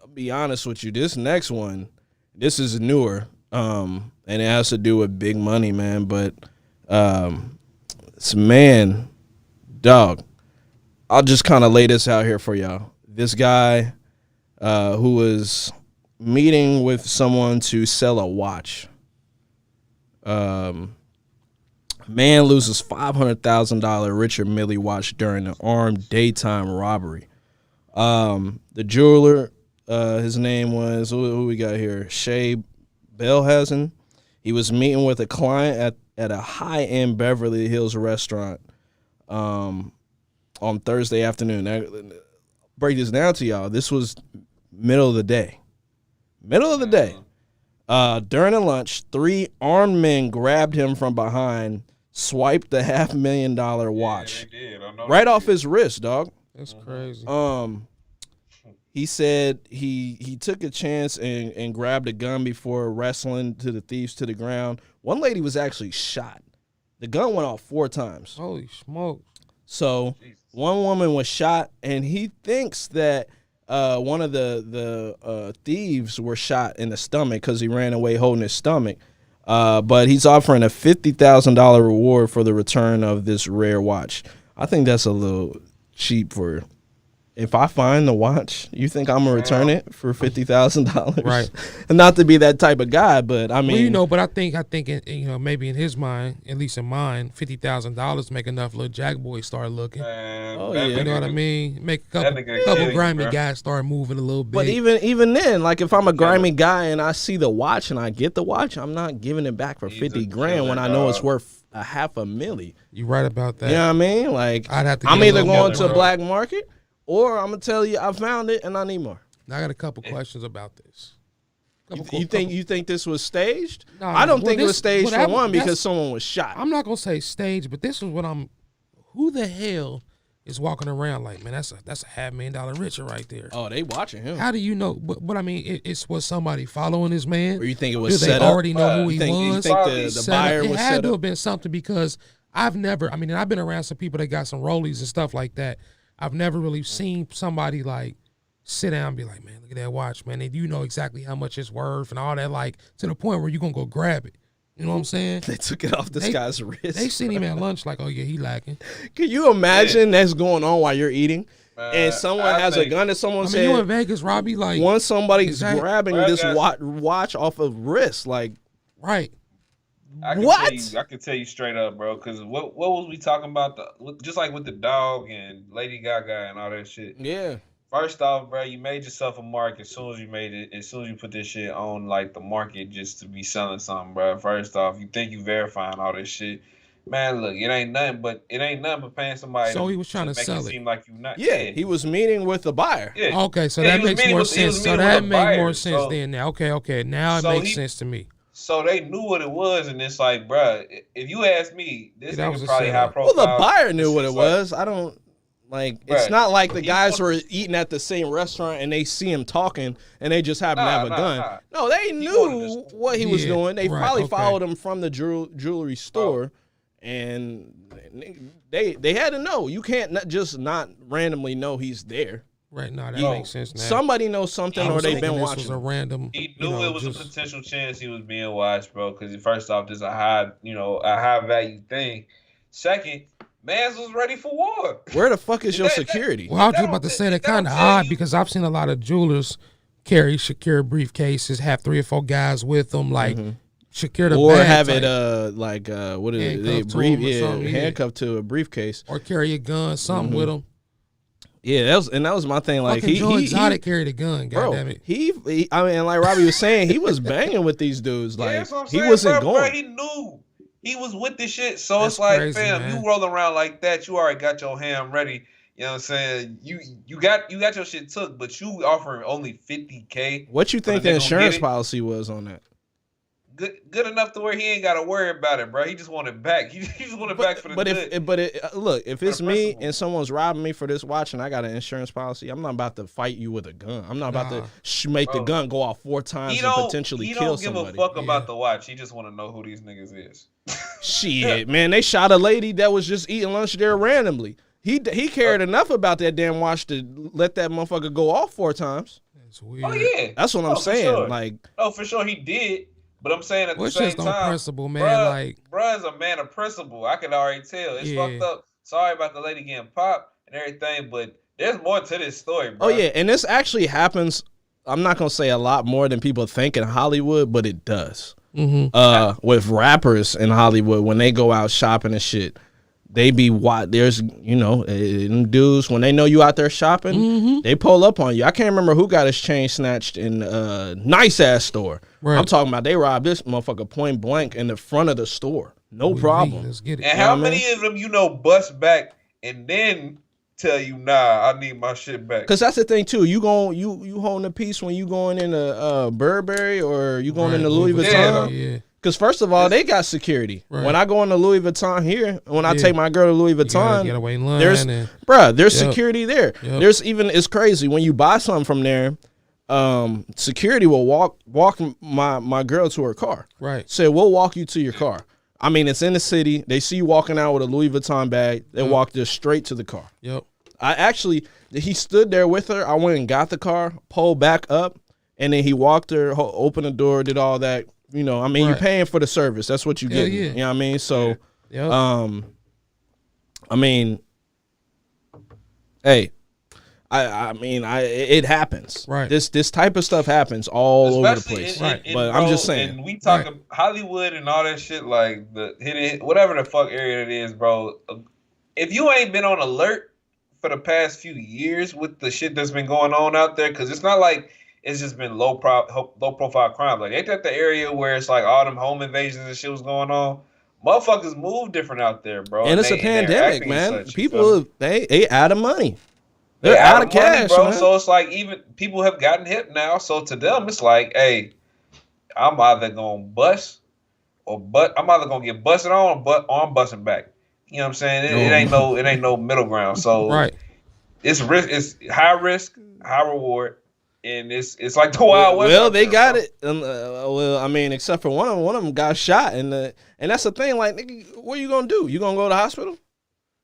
I'll be honest with you, this next one, this is newer, and it has to do with big money, man. But man, dog, I'll just kind of lay this out here for y'all. This guy who was meeting with someone to sell a watch. Man loses $500,000 Richard Mille watch during an armed daytime robbery. The jeweler, his name was, who we got here? Shay Belhazen. He was meeting with a client at a high-end Beverly Hills restaurant on Thursday afternoon. Now, break this down to y'all. This was middle of the day. During a lunch, 3 armed men grabbed him from behind, swiped the $500,000 watch right off his wrist, dog. That's crazy. He said he took a chance and grabbed a gun before wrestling the thieves to the ground. One lady was actually shot. The gun went off 4 times. Holy smoke. So one woman was shot, and he thinks that one of the thieves were shot in the stomach because he ran away holding his stomach. But he's offering a $50,000 reward for the return of this rare watch. I think that's a little cheap for... If I find the watch, you think I'm gonna return it for $50,000? Right. And not to be that type of guy, but I mean, but I think, maybe in his mind, at least in mine, $50,000 make enough little jack boys start looking. You know what I mean? Make a couple grimy guys start moving a little bit. But even then, like if I'm a grimy guy and I see the watch and I get the watch, I'm not giving it back for $50,000 when I know it's worth $500,000. You're right about that. You know what I mean? Like I'd have to. I'm either going to a black market. Or I'm gonna tell you I found it and I need more. Now I got a couple questions about this. You think this was staged? No, I don't think it was staged for one because someone was shot. I'm not gonna say staged, but this is what who the hell is walking around like, man, that's a $500,000 Richard right there. Oh, they watching him. How do you know? But I mean, was somebody following this man? Or you think it was set up? They already know who he was? You think the buyer was set up? It had to have been something because I've been around some people that got some rollies and stuff like that. I've never really seen somebody like sit down and be like, man, look at that watch, man. And you know exactly how much it's worth and all that, like to the point where you're going to go grab it. You know what I'm saying? They took it off this guy's wrist. They seen him at lunch like, oh, yeah, he lacking. Can you imagine that's going on while you're eating? And someone has a gun and someone said, you in Vegas, Robbie, like. Once somebody's grabbing this watch off of wrist, like. Right. I can tell you straight up, bro. Because what was we talking about? Just like with the dog and Lady Gaga and all that shit. Yeah. First off, bro, you made yourself a mark as soon as you put this shit on like the market just to be selling something, bro. First off, you think you verifying all this shit, man. Look, it ain't nothing but paying somebody. So he was trying to make sell it seem like you not. Yeah, he was meeting with the buyer. Yeah. Okay, so that makes more sense. So that makes more sense then. Now, okay, now it makes sense to me. So they knew what it was, and it's like, bruh, if you ask me, this Yeah, that nigga was probably a high setup. profile. Well, the buyer knew This what it shit's was. I don't like. Bruh, It's not like the he guys fuck- were eating at the same restaurant and they see him talking and they just happen to have a gun. Nah. No, they knew what he was Yeah, doing. They right, probably okay. followed him from the jewelry store, and they had to know. You can't not randomly know he's there. Right, no, that Yo, makes sense now. Somebody knows something, I or was they've thinking been this watching. was a random. He you knew know, it was just- a potential chance he was being watched, bro. Because first off, this is a high value thing. Second, Mans was ready for war. Where the fuck is your That- security? Well, I was That just about to don't- say that that kind of don't tell odd you- because I've seen a lot of jewelers carry secure briefcases, have 3 or 4 guys with them, like secure the Or bag have type, it what is it? They Handcuffed to 'em or something, yeah. handcuffed to a briefcase. or carry a gun, something with them. Yeah, that was my thing. Like Fucking Joe he Exotic carried a gun. bro, Goddamn it. he I mean, like Robbie was saying, he was banging with these dudes. Yeah, Like that's what I'm he saying, wasn't bro, going. He knew he was with this shit. So That's it's like, crazy, fam, man. you rolling around like that, you already got your ham ready. You know what I'm saying? You got your shit took, but you offering only $50K. What you think they the gonna insurance get it? policy was on that? Good enough to where he ain't got to worry about it, bro. He just want it back. He just want it back for the good. Look, if it's For the me principle. and someone's robbing me for this watch and I got an insurance policy, I'm not about to fight you with a gun. I'm not about Nah. to make the Bro. gun go off 4 times He and don't potentially he kill don't give somebody. a fuck Yeah. about the watch. He just want to know who these niggas is. Shit, man, they shot a lady that was just eating lunch there randomly. He cared enough about that damn watch to let that motherfucker go off 4 times. That's weird. Oh yeah, That's what I'm Oh, for saying. sure. Like, Oh, for sure he did. But I'm saying at Well, the it's same just on time, principle, man, Bruh, like- bruh is a man of principle. I can already tell. It's Yeah. fucked up. Sorry about the lady getting popped and everything, but there's more to this story, bro. oh yeah, and this actually happens. I'm not gonna say a lot more than people think in Hollywood, but it does. With rappers in Hollywood, when they go out shopping and shit, they be there's dudes when they know you out there shopping, they pull up on you. I can't remember who got his chain snatched in a nice ass store. Right. I'm talking about they robbed this motherfucker point blank in the front of the store. No problem. Let's get it. And You know how what I many of them bust back and then tell you, nah, I need my shit back? Cause that's the thing too. You holding the piece when you going into Burberry or you going into Louis Vuitton. Yeah. Because first of all, they got security. Right. When I go into Louis Vuitton here, when I Yeah. take my girl to Louis You gotta Vuitton, get away in line there's and- there's Yep. security there. Yep. There's even it's crazy when you buy something from there. Security will walk my girl to her car. Right. Say we'll walk you to your car. I mean, it's in the city. They see you walking out with a Louis Vuitton bag. They walk just straight to the car. Yep. He stood there with her. I went and got the car, pulled back up, and then he walked her, opened the door, did all that. You know, I mean, you're Right. paying for the service. That's what you Hell get. yeah. You know what I mean? So, Yep. I mean, hey, it happens. Right. This type of stuff happens all over the Especially place. But I'm just saying. And we talking Hollywood and all that shit, like the hidden, whatever the fuck area it is, bro. If you ain't been on alert for the past few years with the shit that's been going on out there, because it's not like it's just been low profile crime. Like ain't that the area where it's like all them home invasions and shit was going on? Motherfuckers move different out there, bro. And it's a they're pandemic, acting man. such, you People, feel me? they out of money. They're out of money, cash, bro. man. So it's like even people have gotten hip now. So to them, it's like, hey, I'm either gonna bust I'm either gonna get busted on or I'm busting back. You know what I'm saying? It ain't no middle ground. So Right. it's high risk, high reward, and it's like the Wild West. Well, out they there, got bro. it. Well, I mean, except for one of them got shot, and that's the thing. Like, nigga, what you gonna do? You gonna go to the hospital?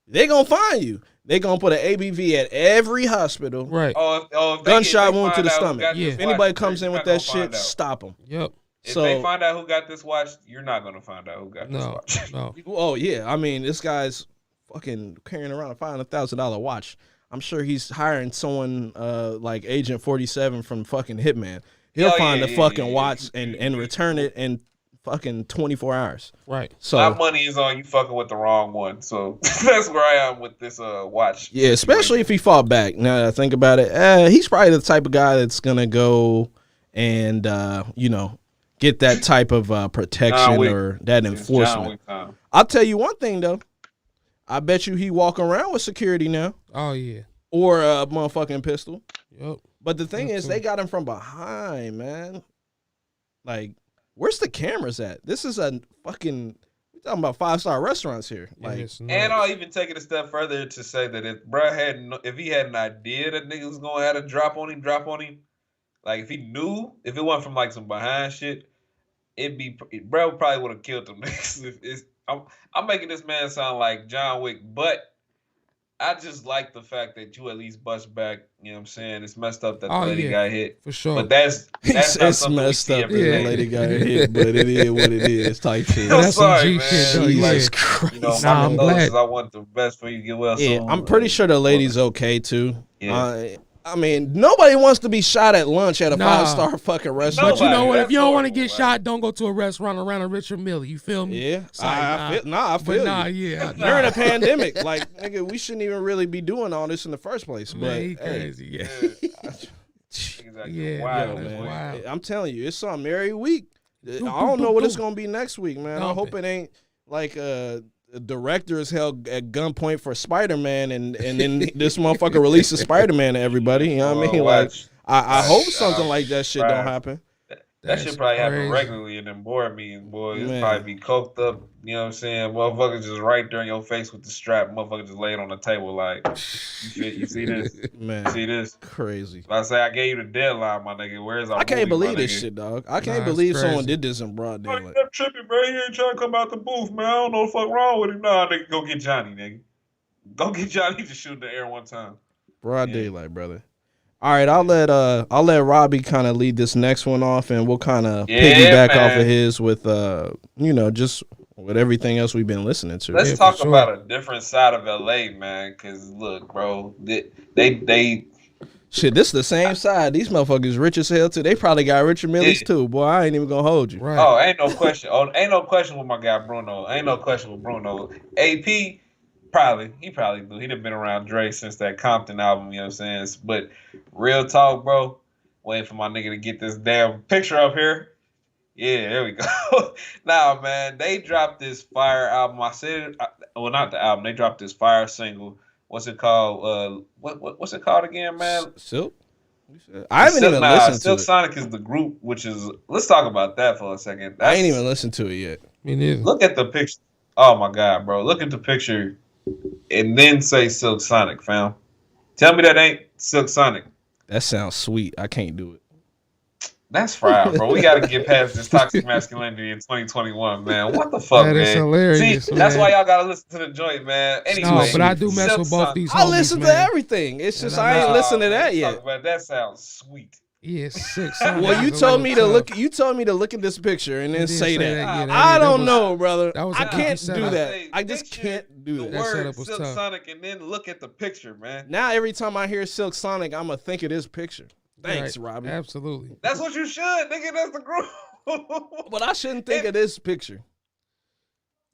They gonna find you. They gonna put an ABV at every hospital. Right. If Gunshot they wound to find the out who stomach. got this If watch, anybody comes you're in with not that gonna shit, find out. stop them. Yep. If So they find out who got this watch, you're not gonna find out who got this No. watch. No. oh yeah, I mean, this guy's fucking carrying around a $500,000 watch. I'm sure he's hiring someone like Agent 47 from fucking Hitman. He'll Oh, find yeah, the yeah, fucking yeah. watch and return it in fucking 24 hours. Right. So My money is on you fucking with the wrong one. So that's where I am with this watch. yeah, especially if he fought back. Now that I think about it, he's probably the type of guy that's gonna go and get that type of protection or that It's John enforcement. Wick time. I'll tell you one thing though. I bet you he walking around with security now Oh yeah. or a motherfucking pistol. Yep. But the thing Me is, too. they got him from behind, man. Like Where's the cameras at? This is a fucking. We're talking about 5-star restaurants here. Like, and I'll even take it a step further to say that if he had an idea that niggas was gonna have to drop on him. Like if he knew, if it wasn't from like some behind shit, bro probably would have killed them niggas. I'm making this man sound like John Wick, but I just like the fact that you at least bust back. You know what I'm saying? It's messed up that the lady got hit. For sure. But that's it's messed up that the lady got hit, but it is what it is type shit. That's sorry, some G man. shit, though. Jesus Christ. You know, I'm glad. I want the best for you to get well soon. I'm pretty sure the lady's okay too. Yeah. I mean, nobody wants to be shot at lunch at a 5-star fucking restaurant. But you know what? That's If you don't want to horrible, get shot, don't go to a restaurant around a Richard Mille. You feel me? Yeah, It's like, I feel but you. yeah. During a pandemic, like nigga, we shouldn't even really be doing all this in the first place. But Man, he hey, crazy. Yeah. Exactly. Yeah, Wow, man. man. Wow. I'm telling you, it's something every week. I don't know what it's gonna be next week, man. I Dump hope it. it ain't like a director is held at gunpoint for Spider-Man, and then this motherfucker releases Spider-Man to everybody. You know what I mean? Like, I hope something like that shit don't happen. That shit probably happen crazy. regularly in them board meetings, boy. It's Man. probably be coked up, you know what I'm saying? Motherfuckers just right there in your face with the strap. Motherfucker just lay it on the table like, you see this? Man, You see this? crazy. I say I gave you the deadline, my nigga. Where's our I can't movie, believe my this nigga? shit, dog. I can't Nah, believe it's someone crazy. did this in broad Like, daylight. that tripping, bro. He ain't trying to come out the booth, man. I don't know what the fuck wrong with him. Nah, nigga, go get Johnny, nigga. Go get Johnny to shoot in the air one time. Broad daylight, brother. All right, I'll let Robbie kind of lead this next one off, and we'll kind of piggyback off of his with just with everything else we've been listening to. Let's talk about a different side of LA, man. Cause look, bro, they Shit, this is the same side. These motherfuckers rich as hell too. They probably got Richard Millie's too. Boy, I ain't even gonna hold you. Right. Oh, ain't no question. Ain't no question with my guy Bruno. Ain't no question with Bruno. AP he probably do. He'd have been around Dre since that Compton album, you know what I'm saying? But real talk, bro. Waiting for my nigga to get this damn picture up here. Yeah, there we go. Nah, man, they dropped this fire album. I said, well, not the album. They dropped this fire single. What's it called? What's it called again, man? Silk. I haven't even listened to Silk it. Sonic is the group, which is. Let's talk about that for a second. I ain't even listened to it yet. Me neither. Look at the picture. Oh my god, bro! Look at the picture, and then say Silk Sonic, fam. Tell me that ain't Silk Sonic. That sounds sweet. I can't do it. That's fried, bro. We got to get past this toxic masculinity in 2021, man. What the fuck, That man? is hilarious, See, that's man. why y'all got to listen to the joint, man. Anyway, No, but I do mess Silk with both Sonic. these I homies, listen to man. everything. It's just And I ain't Nah, listened to man, that yet. talk about- that sounds sweet. Yeah, 6. Well, you told me to look. You told me to look at this picture and then You did say say that. that, yeah, I that don't was- know, brother. that was I a can't good do setup. that. I just Picture can't do The that. That word setup was Silk tough. Sonic, and then look at the picture, man. Now every time I hear Silk Sonic, I'm gonna think of this picture. Thanks, Right. Robbie. Absolutely. That's what you should, nigga. That's the group. But I shouldn't think of this picture.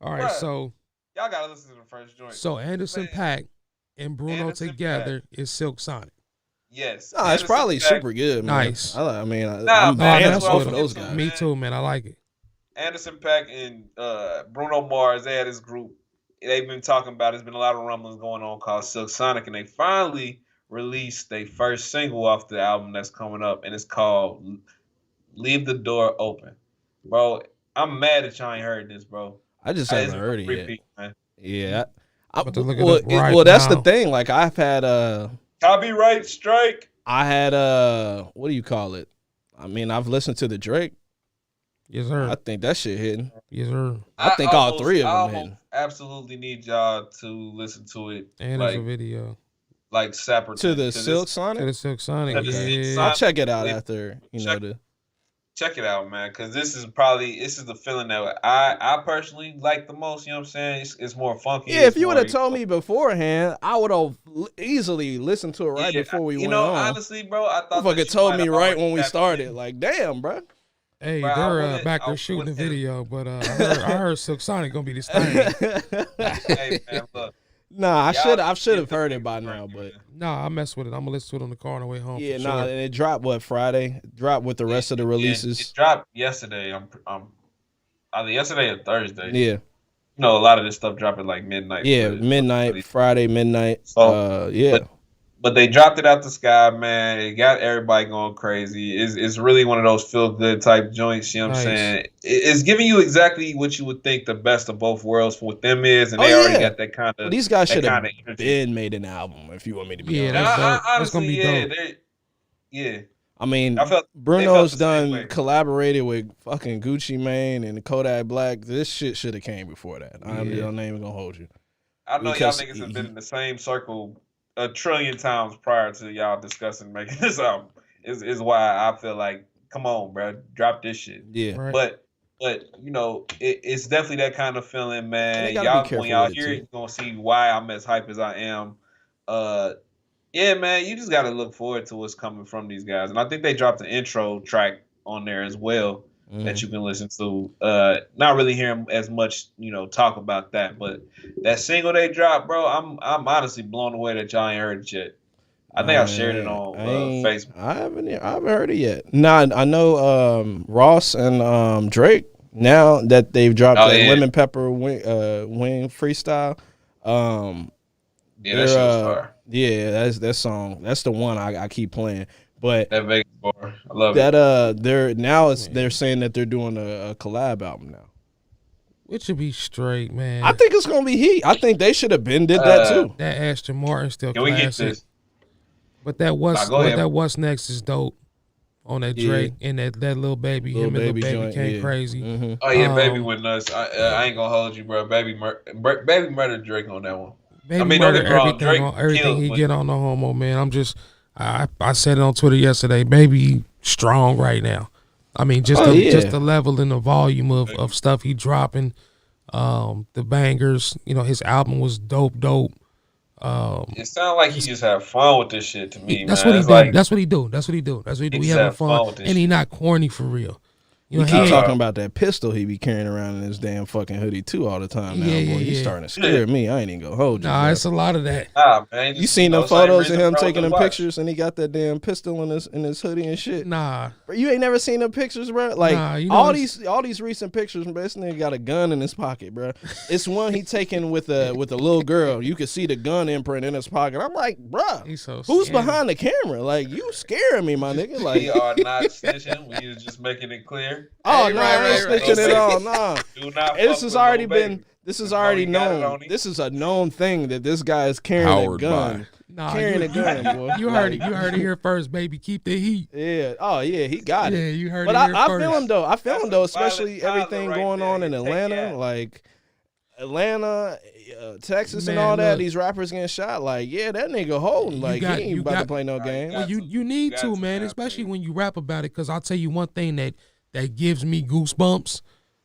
All right, Bruh. so Y'all gotta listen to the first joint. Anderson Man. .Paak and Bruno Anderson together is Silk Sonic. Yes. No, it's Anderson probably .Paak. super good, man. Nice. I mean, Nah, I'm man, fans that's of what both I'm of those getting guys. to, Me man. too, man. I like it. Anderson .Paak and Bruno Mars, they had this group. They've been talking about. There's been a lot of rumblings going on called Silk Sonic, and they finally released their first single off the album that's coming up, and it's called "Leave the Door Open." Bro, I'm mad that y'all ain't heard this, bro. I just It's haven't heard it yet. repeat, man. Yeah. about to look it Well, up right well, that's the now. thing. Like I've had Copyright strike. what do you call it? I mean, I've listened to the Drake. Yes, I sir. think that shit hitting. Yes, sir. I think all three of them I hitting. absolutely need y'all to listen to it, And like there's a video separate To the Silk to Sonic. the Silk Sonic. To the Silk Yeah. Sonic. I'll check it out Yeah. after Check- the. Check it out, man, because this is the feeling that I personally like the most. You know what I'm saying? It's more funky. Yeah, if you would have told me beforehand, I would have easily listened to it right before we went on. Honestly, bro, I thought Motherfucker that you told might me have right already when we tapped started. in. Like, damn, bro. Hey, Bro, I they're wouldn't- back I there shooting the wouldn't- video, but I heard Silk Sonic gonna be this thing. Hey, man, look. Nah, Y'all I should have get the heard it big by break, now, but man. Nah, I mess with it. I'm gonna listen to it on the car on the way home. yeah, for nah, sure. and it dropped what Friday? Dropped with the rest of the Yeah, releases. it dropped yesterday. Either yesterday or Thursday. Yeah, You know, a lot of this stuff dropped at like midnight. yeah, but- midnight, Friday midnight. So, Yeah, But they dropped it out the sky, man. It got everybody going crazy. It's really one of those feel good type joints. You know what I'm saying? It's giving you exactly what you would think the best of both worlds for what them is, and they already got that kind of. Well, these guys should have been made an album. If you want me to be honest, honestly, yeah. I mean, Bruno's done collaborated with fucking Gucci Mane and Kodak Black. This shit should have came before that. I'm not even gonna hold you. I know y'all niggas have been in the same circle a trillion times prior to y'all discussing making this album. Is why I feel like, come on, bro, drop this shit. Yeah. Right. But you know, it's definitely that kind of feeling, man. Y'all when y'all hear it, you're gonna see why I'm as hype as I am. Yeah, man, you just gotta look forward to what's coming from these guys. And I think they dropped an intro track on there as well that you can listen to. Not really hearing as much, talk about that, but that single they dropped, bro, I'm honestly blown away that y'all ain't heard it yet. I think I shared it on Facebook. I haven't heard it yet. Nah, I know Ross and Drake, now that they've dropped Lemon Pepper Wing freestyle. Yeah, that shit was fire. Yeah, that's that song. That's the one I keep playing. But that Vegas bar, I love it. They're saying that they're doing a collab album now. It should be straight, man. I think it's gonna be heat. I think they should have been did that too. That Aston Martin still can classic. We get this? But that What's Next is dope on that Drake and that little baby. Him and little baby joint, came crazy. Mm-hmm. Oh yeah, baby went nuts. I ain't gonna hold you, bro. Baby murdered Drake on that one. Baby murdered everything he get on the homo, man. I said it on Twitter yesterday. Baby strong right now. I mean, just the level and the volume of stuff he dropping, the bangers. His album was dope. It sounded like he just had fun with this shit to me. That's man. That's what he do. He having fun, and he not corny for real. He keep talking about that pistol he be carrying around in his damn fucking hoodie too all the time now. Boy, he's starting to scare me. I ain't even gonna hold you. Nah, it's a lot of that. Nah, man. You seen them photos of him taking them pictures and he got that damn pistol in his hoodie and shit? Nah. Bro, you ain't never seen them pictures, bro? Like all these recent pictures, bro, this nigga got a gun in his pocket, bro. It's one he taking with a little girl. You can see the gun imprint in his pocket. I'm like, bro, who's behind the camera? Like, you scaring me, my nigga. Like, we are not snitching. We is just making it clear. Oh, no, I ain't snitching at all. Nah. This has already been. This is already known. This is a known thing that this guy is carrying a gun. Carrying a gun, boy. You heard it here first, baby. Keep the heat. Yeah. Oh, yeah. He got it. Yeah, you heard it here first. I feel him though. Especially everything going on in Atlanta, like Atlanta, Texas, and all that. These rappers getting shot. Like, yeah, that nigga holding. Like, he ain't about to play no game. Well, you need to, man. Especially when you rap about it, because I'll tell you one thing that gives me goosebumps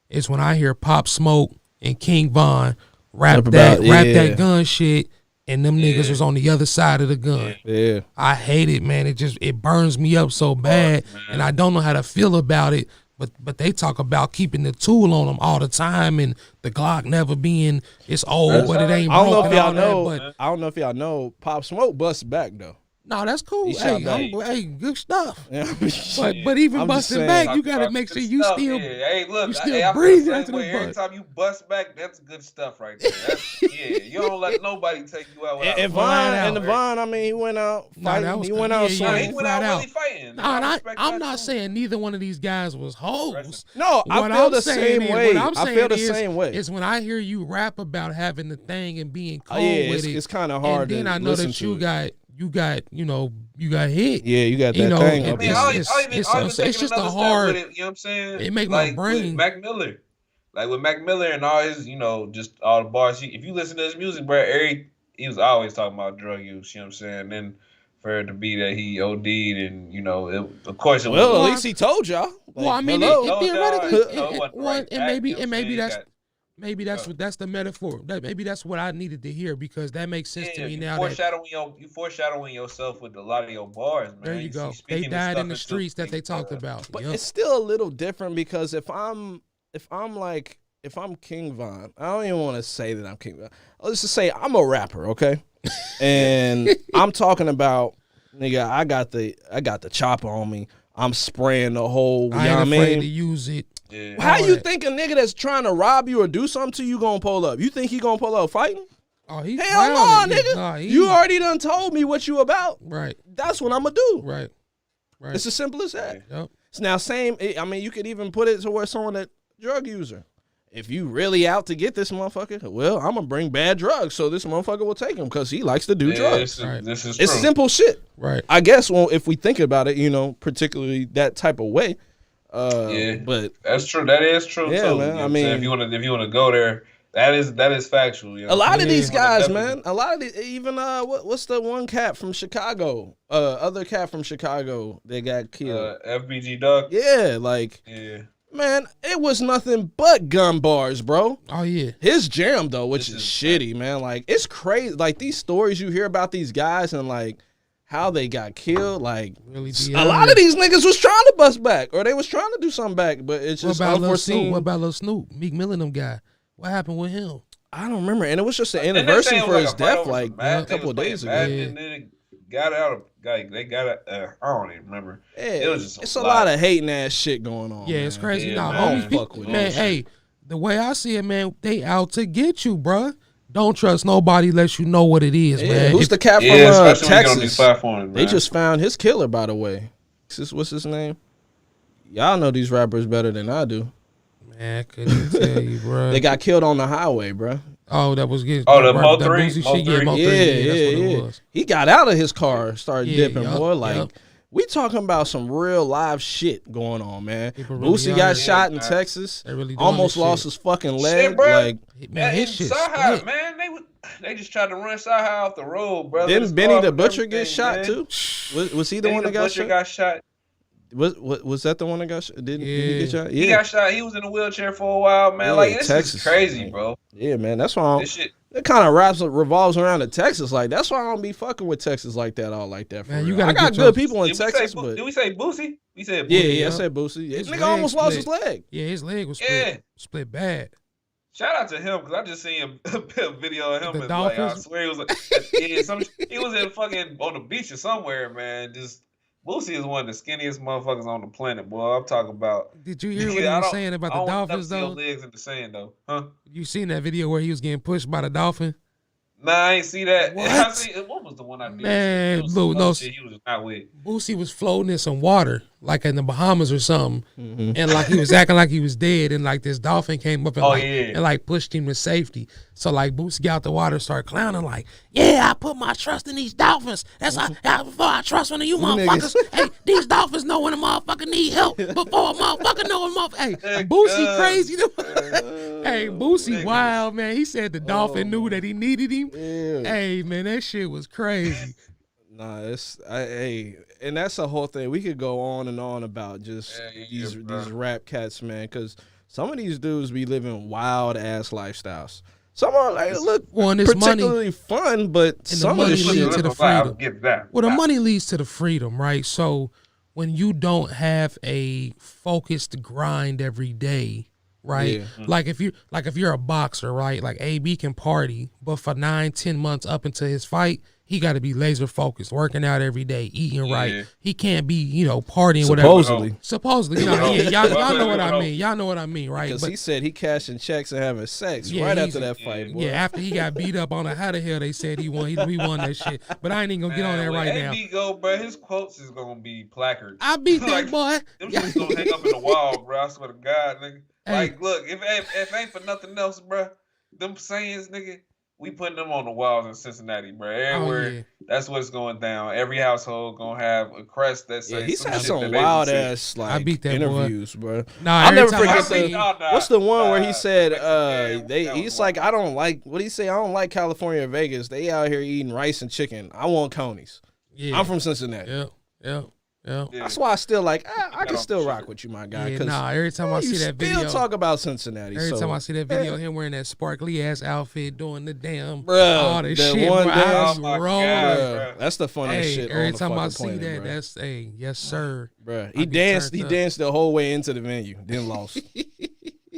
is when I hear Pop Smoke and King Von rap that gun shit, and them niggas was on the other side of the gun. Yeah, I hate it, man. It burns me up so bad, and I don't know how to feel about it. But they talk about keeping the tool on them all the time, and the Glock never being it's old, but it ain't. I don't know if y'all know. Pop Smoke busts back though. No, that's cool. Hey, good stuff. But even busting back, you gotta make sure you still breathe after the bust. Every time you bust back, that's good stuff right there. You don't let nobody take you out. And Von, I mean, he went out fighting. He went out swinging. He went out really fighting. I'm not saying neither one of these guys was hoes. No, I feel the same way. I feel the same way. It's when I hear you rap about having the thing and being cool with it. It's kind of hard. And then I know that you got hit. Yeah, you got that thing. It's just a hard. You know what I'm saying? It make my brain. Mac Miller, with Mac Miller and all his, just all the bars. If you listen to his music, bro, he was always talking about drug use. You know what I'm saying? And then for it to be that he OD'd, and of course, at least he told y'all. Well, I mean, theoretically, maybe that's the metaphor. Maybe that's what I needed to hear, because that makes sense to me now. You foreshadowing yourself with a lot of your bars, man. There you go. They died in the streets that they talked about. But it's still a little different, because if I'm King Von, I don't even want to say that I'm King Von. Let's just say I'm a rapper, okay? And I'm talking about, nigga, I got the chopper on me. I'm spraying the whole. I ain't afraid to use it. Yeah. How you think a nigga that's trying to rob you or do something to you gonna pull up? You think he gonna pull up fighting? Oh, he's hell no, nigga. Nah, you already done told me what you about. Right. That's what I'm gonna do. Right. It's as simple as that. Yep. So now, I mean, you could even put it to where someone that drug user. If you really out to get this motherfucker, well, I'm gonna bring bad drugs so this motherfucker will take him because he likes to do drugs. This is true. It's simple shit. Right. I guess if we think about it, particularly that type of way. But that's true. That is true yeah, too. Man, I mean, if you want to go there, that is factual. A lot of these guys, man. A lot of these, even what's the one cat from Chicago? Other cat from Chicago that got killed. FBG Duck. Yeah, man, it was nothing but gun bars, bro. Oh yeah. His jam though, which is shitty, man. Like it's crazy. Like these stories you hear about these guys and like how they got killed. Like really a lot of these niggas was trying to bust back or they was trying to do something back, but it's just unforeseen. What about Lil Snoop? Meek Mill and them guy. What happened with him? I don't remember, and it was just an anniversary for his death, like a couple of days ago. And then it got out of they got it. I don't even remember. Yeah, it was just it's a lot of hating ass shit going on. Yeah, man. it's crazy. Yeah, Nah, man. homie, Fuck with man. that Hey, the way I see it, man, they out to get you, bruh. Don't trust nobody unless you know what it is, man. Who's the cat from especially when you get on these Texas? platforms, They just found his killer, by the way. What's his name? Y'all know these rappers better than I do. Man, I couldn't tell you, bro. They got killed on the highway, bro. Oh, that was good. Oh, the Mo3? Boosie shit, yeah, Mo3, Yeah, that's what it was. He got out of his car, started Yeah, dipping, yup, boy. Like, yup. we talking about some real live shit going on, man. People really Boosie out got here. shot in Texas. They really doing Almost this lost shit. his fucking leg. Shit, bro. Like, Man, his shit Saha, split. man, they just tried to run Saha off the road, bro. didn't Benny the Butcher get shot too? Was he the Benny one that the Butcher got shot? Was that the one that got shot? Did he get shot? He got shot. He was in a wheelchair for a while, man. Yeah, like this Texas. is crazy, bro. Yeah, man. That's why This shit. it kind of revolves around the Texas. Like that's why I don't be fucking with Texas like that. All like that. For Man, real. you gotta I got get good your- people in Did we Texas, say, but did we say Boosie? We said yeah, Boosie. I said Boosie. His Nigga leg almost lost his split. leg. Yeah, his leg was Yeah. split bad. Shout out to him because I just seen a video of him. The And like, I Dolphins? swear he was like, he was in fucking on the beach or somewhere, man. Just Boosie is one of the skinniest motherfuckers on the planet, boy. I'm talking about. Did you hear what he was saying about the Dolphins though? though? Legs in the sand though, huh? You seen that video where he was getting pushed by the dolphin? Nah, I ain't see that. What? What was the one I did? Man, It was Lou, some no. other shit he was not with. Boosie was floating in some water, like in the Bahamas or something, Mm-hmm. and like he was acting like he was dead, and like this dolphin came up and Oh, yeah. and like pushed him to safety. So like Boosie got out the water, and started clowning like, "Yeah, I put my trust in these dolphins. That's before I trust one of you motherfuckers. Hey, these dolphins know when a motherfucker need help before a motherfucker know when motherfucker. Hey, Boosie crazy. Hey, Boosie wild, man. He said the dolphin knew that he needed him. Yeah. Hey, man, that shit was crazy. Nah, and that's the whole thing. We could go on and on about just these rap cats, man, because some of these dudes be living wild ass lifestyles. Some are like look particularly fun, but some of the shit leads to the freedom. That. Well, the money leads to the freedom, right? So when you don't have a focused grind every day, right? Yeah. Like if you're a boxer, right? Like AB can party, but for 9-10 months up until his fight, he got to be laser focused, working out every day, eating right. He can't be, partying Supposedly, y'all know what I mean. Y'all know what I mean, right? Because he said he cashing checks and having sex right after that fight. Boy. Yeah, after he got beat up on how the hell they said he won that shit. But I ain't even gonna get on that right now. AB go, bro, his quotes is gonna be placards. I beat that boy. Them shit's gonna hang up in the wall, bro. I swear to God, nigga. Like, look, if ain't for nothing else, bro, them sayings, nigga, we putting them on the walls in Cincinnati, bro. Everywhere, that's what's going down. Every household gonna have a crest that says he's had shit some that wild they ass like I beat that interviews, bro. Nah, I'll never every time forget what's the one where he said he's like, I don't like, what did he say? I don't like California or Vegas. They out here eating rice and chicken. I want conies. Yeah. I'm from Cincinnati. Yeah. That's why I still like I can still rock with you, my guy. Yeah, every time I see that video, still talk about Cincinnati. Every time I see that video, him wearing that sparkly ass outfit, doing the damn all this that shit, one bro. dance, I was rolling. That's the funniest shit. Every on the time I fucking see planet, that, bro. that's yes sir, bro. He danced the whole way into the venue, then lost.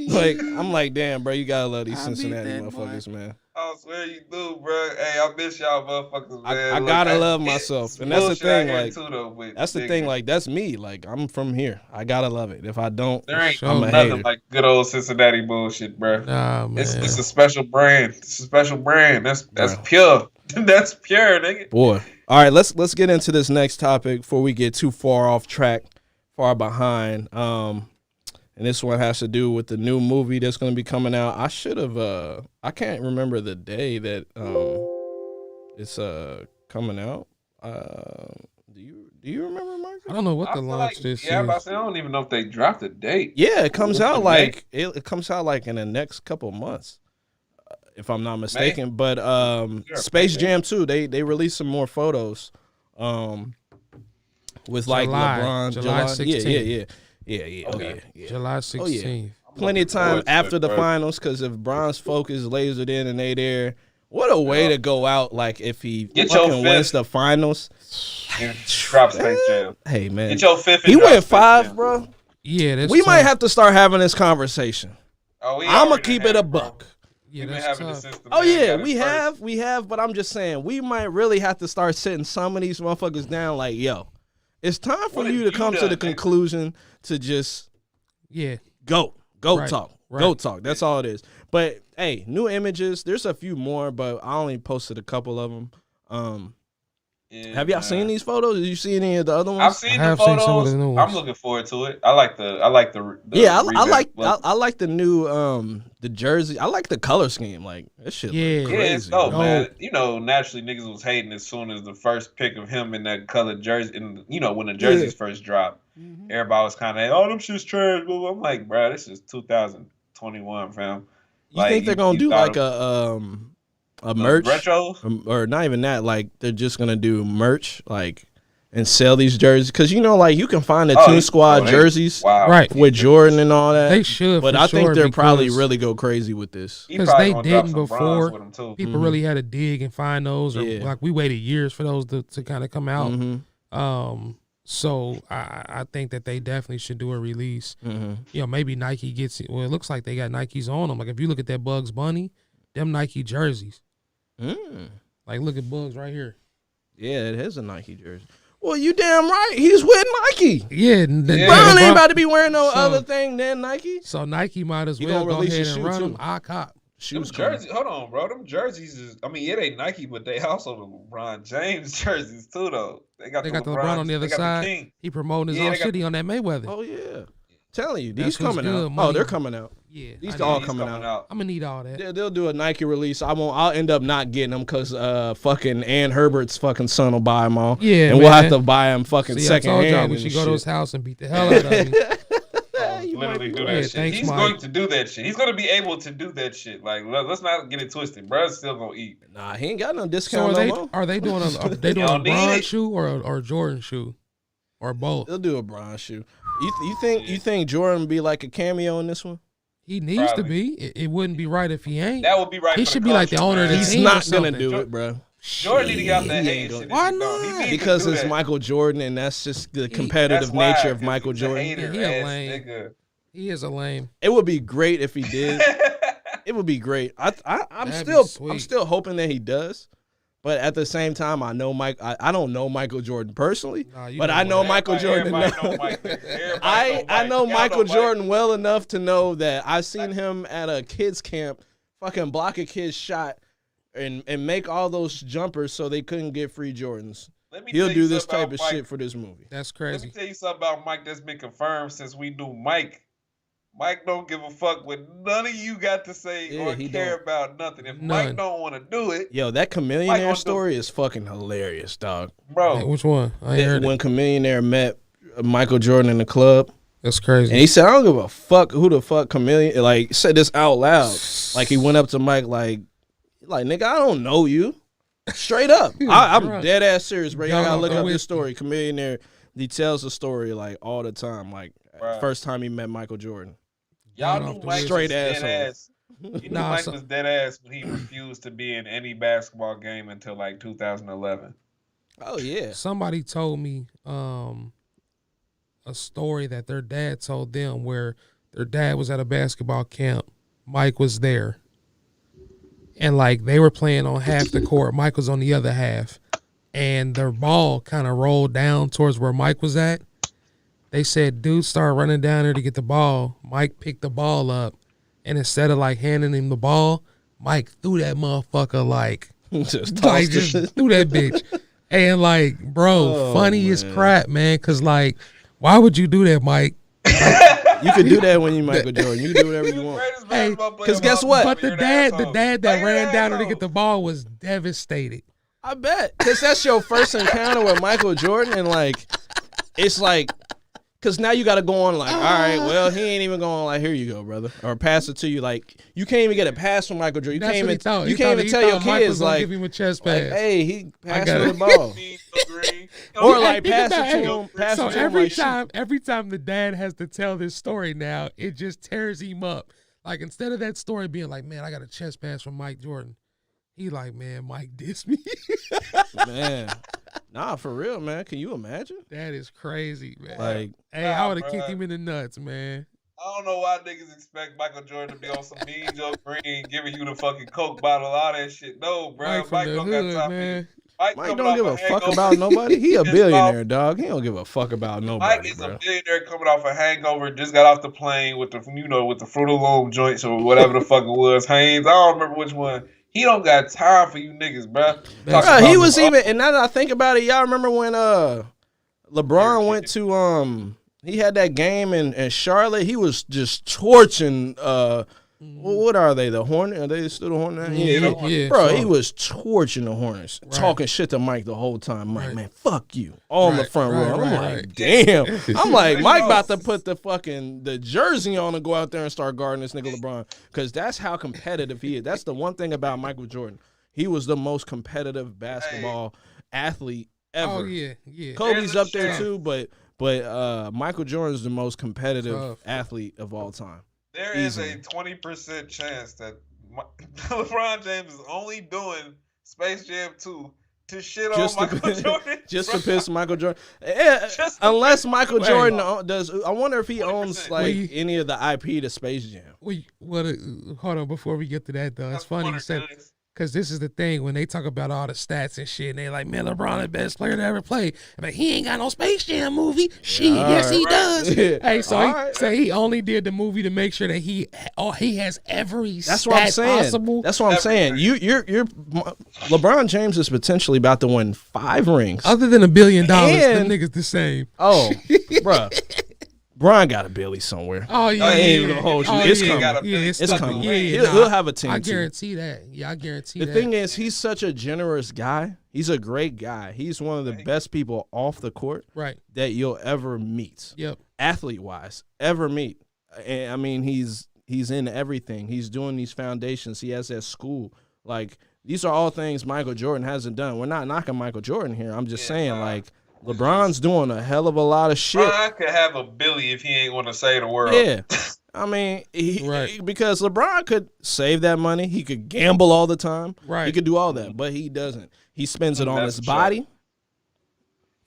Like, I'm like, damn, bro, you gotta love these I Cincinnati beat that motherfuckers, boy. man. I swear you do, bro. Hey, I miss y'all motherfuckers, man. I Look, gotta love myself, and that's the bullshit out thing. here Like, too, though, but that's the nigga, thing. Like, that's me. Like, I'm from here. I gotta love it. If I don't, there ain't I'm a nothing hater. like good old Cincinnati bullshit, bro. Nah, man. It's a special brand. It's a special brand. That's Bruh. pure. That's pure, nigga. Boy. All right, let's get into this next topic before we get too far off track, far behind. And this one has to do with the new movie that's going to be coming out. I should have I can't remember the day that it's coming out. Do you remember, Mark? I don't know what I the feel launch like, this yeah, is. but I don't even know if they dropped a date. Yeah, it comes out May. like it comes out like in the next couple of months, if I'm not mistaken. But Space Jam 2, they released some more photos, with like LeBron. July 16th. Yeah. Okay. Yeah. July 16th. Plenty of time after the finals, because if Bron's focus lasered in and they there, what a way to go out! Like if he fucking wins the finals, Drop Space Jam. hey man, Get your fifth. he went 5, bro. Yeah, that's We tough. might have to start having this conversation. Oh, we I'm gonna already keep had it a bro. buck. Yeah, We been that's having tough. this since the Oh man yeah, got his we first. have. But I'm just saying, we might really have to start sitting some of these motherfuckers down. Like, yo, it's time for What have you to you come to done, the nigga? conclusion to just Yeah. go Right, talk, right. go talk. That's all it is. But hey, new images. There's a few more, but I only posted a couple of them. Yeah, Have y'all man. seen these photos? Did you see any of the other ones? I've seen I the have seen some of photos. the new I'm ones. looking forward to it. I like the Yeah, I revamp like look. I like the new the jersey. I like the color scheme. Like that shit. Yeah. look Yeah, crazy. it's dope, bro. man. You know, naturally niggas was hating as soon as the first pic of him in that colored jersey, and you know when the jerseys first dropped, everybody was kind of, oh, them shit's trash. Blah, blah. I'm like, bro, this is 2021, fam. You think they're gonna do like a merch retros? or not even that? Like they're just gonna do merch, like, and sell these jerseys? Because you know, like you can find the Toon Squad jerseys, wow. Right. with Jordan and all that. They should, but for I think sure, they're probably because- really go crazy with this. He Because probably they gonna drop didn't some bronze before. with him too. People really had to dig and find those, or Yeah. like we waited years for those to kind of come out. Mm-hmm. So I think that they definitely should do a release. Mm-hmm. You know, maybe Nike gets it. Well, it looks like they got Nikes on them. Like if you look at that Bugs Bunny, them Nike jerseys. Like look at Bugs right here. Yeah, it is a Nike jersey. Well, you damn right. He's with Nike. Yeah, Bron ain't about to be wearing no other thing than Nike. So Nike might as You well gonna go release ahead your and shoe, run too. them. I cop. Them jerseys, hold on, bro. Them jerseys is, I mean, yeah, they Nike, but they also the LeBron James jerseys too, though. They got the LeBron on the other they got the side. King. He promoting his Yeah, own they got- shit. He on that Mayweather. Oh yeah, telling you, That's these what's coming good, out. money. Oh, they're coming out. Yeah, These I all need- coming out. I'm gonna need all that. They'll do a Nike release. I'll end up not getting them because fucking Ann Herbert's fucking son will buy them all. Yeah, and we'll man. have to buy them fucking See, I second told y'all hand. we and should go to his shit. house and beat the hell out of him. Literally do Yeah, that shit. thanks, He's Mike. going to do that shit. He's going to be able to do that shit. Like, let's not get it twisted. Bruh's still going to eat. Nah, he ain't got no So discount no more. are they doing a Don't need LeBron it. shoe or a Jordan shoe or both? They'll do a bronze shoe. You think Jordan would be like a cameo in this one? He needs to Probably. be. It wouldn't be right if he ain't. That would be right. He for should the be like the culture, owner of the man. He's team or not gonna something. do it, bro. Jordan need to get out that He hate ain't shit. Why He not? need to Because do it's that. Michael Jordan, and that's just the That's competitive why, nature of 'cause Michael he's a Jordan. hater Yeah, he a ass lame. nigga. He is a lame. It would be great if he did. It would be great. I'm That'd be sweet. still hoping that he does. But at the same time, I know I don't know Michael Jordan personally, Nah, you but know I know what? Michael Jordan. Everybody know Mike. Everybody I know Y'all Michael Mike. Jordan well enough to know that I've seen him at a kids camp, fucking block a kid's shot, and make all those jumpers so they couldn't get free Jordans. Let me He'll tell you do this something type about of Mike. shit for this movie. That's Let me crazy. tell you something about Mike that's been confirmed since we knew Mike. Mike don't give a fuck what none of you got to say Yeah, or he care don't. about nothing. If None. Mike don't want to do it, Yo, that Mike Chameleonaire gonna do- story is fucking hilarious, dog. bro, Hey, which one? I ain't heard When it. Chameleonaire met Michael Jordan in the club, That's crazy. and he said, "I don't give a fuck who the fuck Chameleon." Like said this out loud. Like he went up to Mike, like nigga, I don't know you. Straight up, I'm drunk. dead ass serious, bro. Y'all Y'all gotta look go up with this story. Chameleonaire, he tells the story like all the time. Like Bruh. first time he met Michael Jordan. y'all Got knew off the Mike straight was dead asshole. ass. You knew Nah, Mike so- was dead ass when he refused to be in any basketball game until like 2011. Oh yeah, Somebody told me a story that their dad told them where Their dad was at a basketball camp. Mike was there. And, like, they were playing on half the court. Mike was on the other half. And their ball kind of rolled down towards where Mike was at. They said, dude started running down there to get the ball. Mike picked the ball up. And instead of, like, handing him the ball, Mike threw that motherfucker, like, just threw that bitch. And, like, bro, funny as crap, man. Because, like, why would you do that, Mike? You could do that when you Michael Jordan. You can do whatever you want. Hey, because guess what? But the dad that ran down there to get the ball was devastated. I bet. Because that's your first encounter with Michael Jordan. And, like, it's like, because now you got to go on like, all right, well, he ain't even going like, here you go, brother. Or pass it to you. Like, you can't even get a pass from Michael Jordan. You can't even tell your kids, like, give him a chest pass. Like, hey, he passed me the ball. Or like pass it to him. Pass it to him. Every time the dad has to tell this story now, it just tears him up. Like, instead of that story being like, man, I got a chest pass from Mike Jordan. He like, man, Mike dissed me. Man. Nah, for real, man. Can you imagine? That is crazy, man. Like, hey, I would have kicked him in the nuts, man. I don't know why niggas expect Michael Jordan to be on some Mean Joe Green, giving you the fucking Coke bottle, all that shit. No, bro. Mike don't got time for Mike don't give a fuck about nobody. He a billionaire, dog. He don't give a fuck about nobody. Mike is a billionaire coming off a hangover, just got off the plane with the, with the Fruit of the Loom joints or whatever the fuck it was. Haynes, I don't remember which one. He don't got time for you niggas, bro. He was even, and now that I think about it, y'all remember when LeBron went to he had that game in Charlotte. He was just torching what are they? The Hornets? Are they still the Hornets? Yeah. Bro, he was torching the Hornets, talking shit to Mike the whole time. Mike, man, fuck you. All in the front row. I'm like, damn. I'm like, Mike about to put the jersey on and go out there and start guarding this nigga LeBron. Because that's how competitive he is. That's the one thing about Michael Jordan. He was the most competitive basketball athlete ever. Oh, yeah. Kobe's up there too, but Michael Jordan's the most competitive athlete of all time. There is a 20% chance that LeBron James is only doing Space Jam 2 to shit on Michael Jordan. Just to piss Michael Jordan. Unless Michael Jordan does. I wonder if he 20%. Owns like any of the IP to Space Jam. Hold on, before we get to that, though. It's funny you said, because this is the thing, when they talk about all the stats and shit, and they're like, man, LeBron the best player to ever play. But he ain't got no Space Jam movie. Yes, he does. Hey, so he only did the movie to make sure that he has every stat possible. That's what I'm saying. You're LeBron James is potentially about to win 5 rings. Other than $1 billion, the nigga's the same. Oh, bro. Brian got a Billy somewhere. Oh, yeah. It's coming. It's coming. He'll have a team. I guarantee that. Yeah, I guarantee that. The thing is, he's such a generous guy. He's a great guy. He's one of the best people off the court that you'll ever meet. Yep. Athlete-wise, ever meet. And, I mean, he's in everything. He's doing these foundations. He has that school. Like, these are all things Michael Jordan hasn't done. We're not knocking Michael Jordan here. I'm just saying, like, LeBron's doing a hell of a lot of shit. LeBron could have a Billy if he ain't want to save the world. Yeah. I mean, because LeBron could save that money. He could gamble all the time. Right. He could do all that, but he doesn't. He spends it on his body,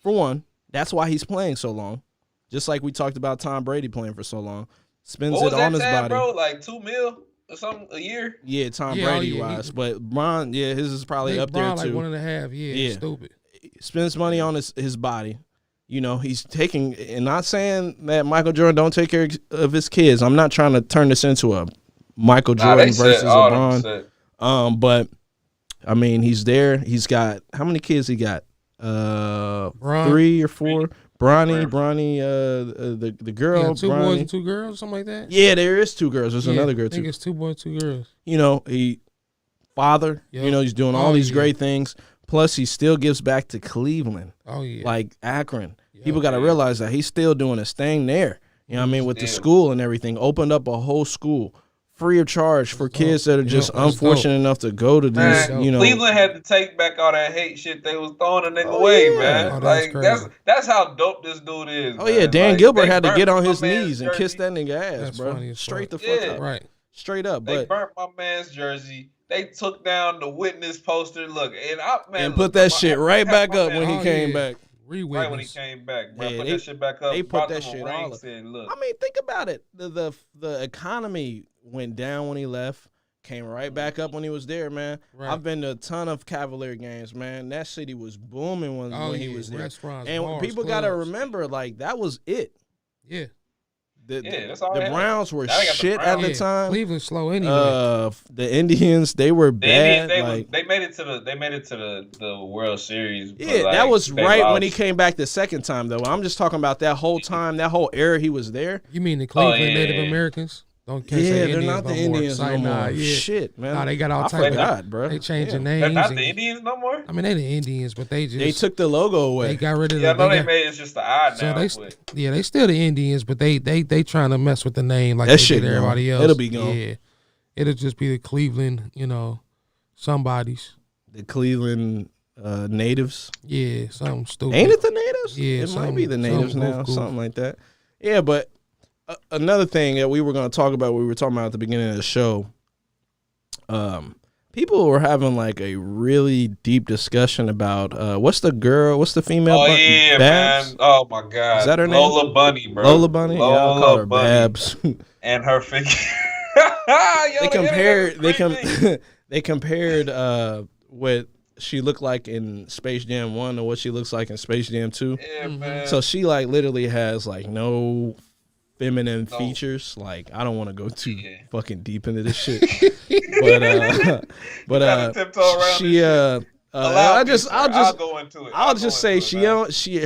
for one. That's why he's playing so long. Just like we talked about Tom Brady playing for so long. Spends it on his body. Bro? Like $2 million or something a year? Yeah, Tom Brady-wise. But Bron, his is probably up there, too. Like 1.5. Yeah, stupid. Spends money on his body. You know, he's taking, and not saying that Michael Jordan don't take care of his kids. I'm not trying to turn this into a Michael Jordan versus LeBron. But I mean, he's there. He's got, how many kids he got? 3 or 4. Bronny, the girl. Yeah, 2 boys and 2 girls, something like that. Yeah, there is 2 girls. There's another girl too. I think it's 2 boys, 2 girls. You know, father. Yep. You know, he's doing all these great things. Plus, he still gives back to Cleveland. Oh, yeah. Like Akron. People got to realize that he's still doing his thing there. You know what I mean? With the school and everything. Opened up a whole school free of charge for kids that are just unfortunate enough to go to these, you know. Cleveland had to take back all that hate shit they was throwing a nigga away, man. Oh, like, that's how dope this dude is, Oh, yeah. Dan Gilbert had to get on his knees and kiss that nigga ass, bro. Straight the fuck up. Right. Straight up. They burnt my man's jersey. They took down the witness poster. Look, and put that shit right back up when he came back. Re-witness. Right when he came back, bro. Yeah, Put that shit back up. They put brought that them a shit ring, all up. said, look. I mean, think about it. The economy went down when he left, came right back up when he was there, man. Right. I've been to a ton of Cavalier games, man. That city was booming when he was there. Restaurants, And bars, people clubs. got to remember, like, that was it. Yeah. That's all the they had. Browns were Now they got the shit at the Browns. time. Cleveland slow anyway. The Indians, they were The bad. Indians, they made it to the World Series. But Yeah, like, that was they right lost. when he came back the second time, though. I'm just talking about that whole time, that whole era he was there. You mean the Cleveland yeah. Native Americans? Can't say Yeah, they're Indians not the no Indians more. no more. Nah, yeah. Shit, man. Nah, they got all I type of forgot, bro. They changed the They're names. not and- the Indians no more. I mean, they the Indians, but they just They took the logo away. they got rid of Yeah, I the. know they got- made it's just the odd so now. they still the Indians, but they trying to mess with the name like That they shit did gone. everybody else. It'll be gone. Yeah, it'll just be the Cleveland, somebody's. The Cleveland natives. Yeah, something stupid. Ain't it the natives? Yeah, it might be the natives something now, goof. something like that. Yeah, but another thing that we were going to talk about, we were talking about at the beginning of the show. People were having like a really deep discussion about what's the female? Oh yeah, Babs? man! Oh my god, Is that her name? Lola Bunny, bro. Lola Bunny. Yeah, I'll call her Bunny. Babs. And her figure. They compared what she looked like in Space Jam 1 to what she looks like in Space Jam 2. Yeah, man. So she like literally has like no feminine features. Like, I don't want to go too fucking deep into this shit. but she I'll go into it. I'll just say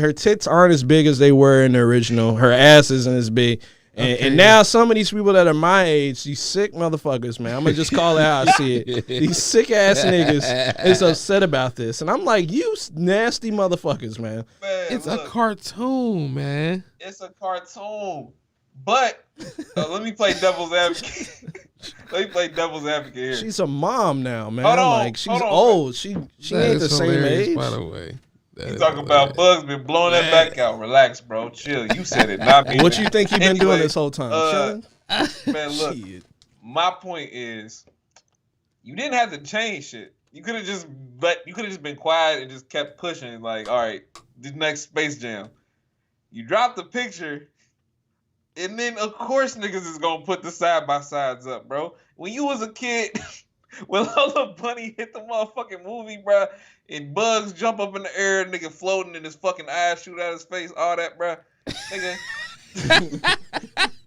her tits aren't as big as they were in the original. Her ass isn't as big. And now some of these people that are my age, these sick motherfuckers, man, I'm going to just call it how I see it. These sick-ass niggas is upset about this. And I'm like, you nasty motherfuckers, man. It's a cartoon, man. It's a cartoon. But let me play devil's advocate. Here. She's a mom now, man. Hold on, like, she's old. She ain't the same age. By the way. You talking about Bugs been blowing that back out. Relax, bro. Chill. You said it, not me. What you think he been doing this whole time? Chilling? Man, look. My point is, you didn't have to change shit. You could have just been quiet and just kept pushing. Like, all right, the next Space Jam. You dropped the picture, and then of course niggas is gonna put the side by sides up, bro. When you was a kid, when Lola Bunny hit the motherfucking movie, bro. And Bugs jump up in the air, nigga floating and his fucking eyes shoot out his face, all that, bro. Nigga.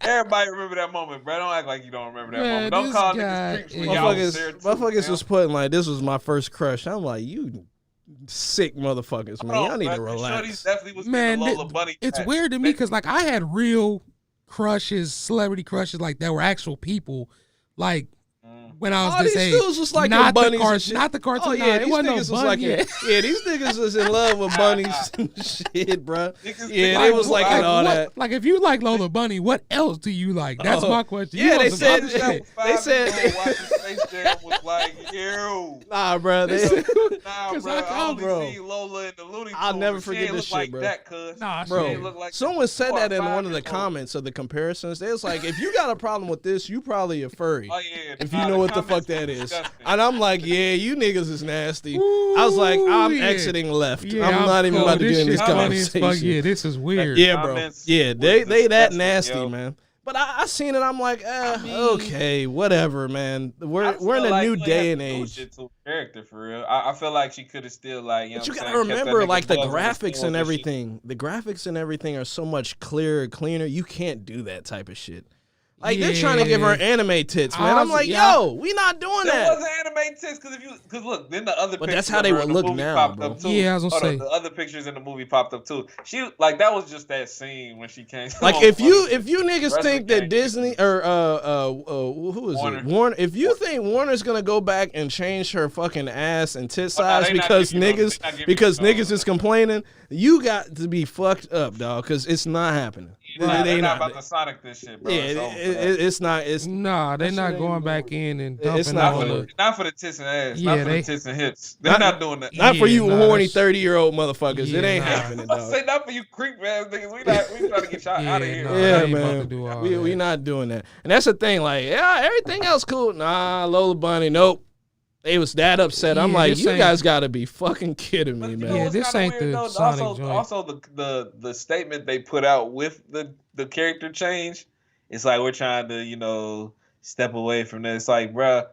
Everybody remember that moment, bro. Don't act like you don't remember that moment. Don't call niggas creeps when y'all was there too. Motherfuckers was putting like, this was my first crush. I'm like, you sick motherfuckers, man. Y'all need to relax. Man, it's weird to me because like I had real crushes, celebrity crushes like that were actual people. Like when I was this age, was like not the cartoon. not the cartoon. Oh yeah, it wasn't no bunny. These niggas was in love with bunnies and shit, bro. Yeah, Like, they was like all what, that. Like if you like Lola Bunny, what else do you like? That's my question. Yeah, they said Space Jam was like, ew. Nah, bro. Bro. I only see Lola in the Looney Tunes. I'll never forget this shit, like bro. That, cuz. Nah, bro. Someone said that in one of the comments of the comparisons. They was like, if you got a problem with this, you probably a furry. Oh yeah. If you know what the fuck that is. Disgusting. And I'm like, yeah, you niggas is nasty. I was like, I'm exiting left. Yeah, I'm not even about to get in this conversation. Yeah, this is weird. Yeah, bro. Yeah, they that nasty, yo. man. But I seen it. I'm like, okay, whatever, man. We're in a new day and age. Character for real. I feel like she could have still like. You know but you what I'm gotta saying, remember, like the Buzz in graphics store, and but everything. The graphics and everything are so much clearer, cleaner. You can't do that type of shit. Like they're trying to give her anime tits, man. I'm like, yo, we not doing that. It wasn't anime tits because look, then the other. But pictures that's how they of her would in the look movie now, popped bro. up too. Yeah, I was gonna say the other pictures in the movie popped up too. She like that was just that scene when she came. Like if you niggas think that Disney or who is Warner. it? Warner. If you think Warner's gonna go back and change her fucking ass and tit no, size they not because giving you those- niggas they not giving because you those. niggas is complaining, you got to be fucked up, dog. Because it's not happening. They're not about to Sonic this shit, bro. Yeah, it's not. It's Nah, they're not going back in and dumping It's not all for the. not for the tits and ass. Yeah, not for they- the tits and hips. They're not doing that. not for you horny that's- 30-year-old motherfuckers. Yeah, it ain't nah. happening, I dog. say not for you creep ass niggas. We trying to get y'all out of here. nah. I Yeah, ain't about to man. do all We that. not doing that. And that's the thing. Like, yeah, everything else cool. Nah, Lola Bunny, nope. They was that upset. I'm like, you guys got to be fucking kidding me, man. Yeah, this ain't the Sonic joint. Also, the statement they put out with the character change, it's like we're trying to, step away from that. It's like, bruh,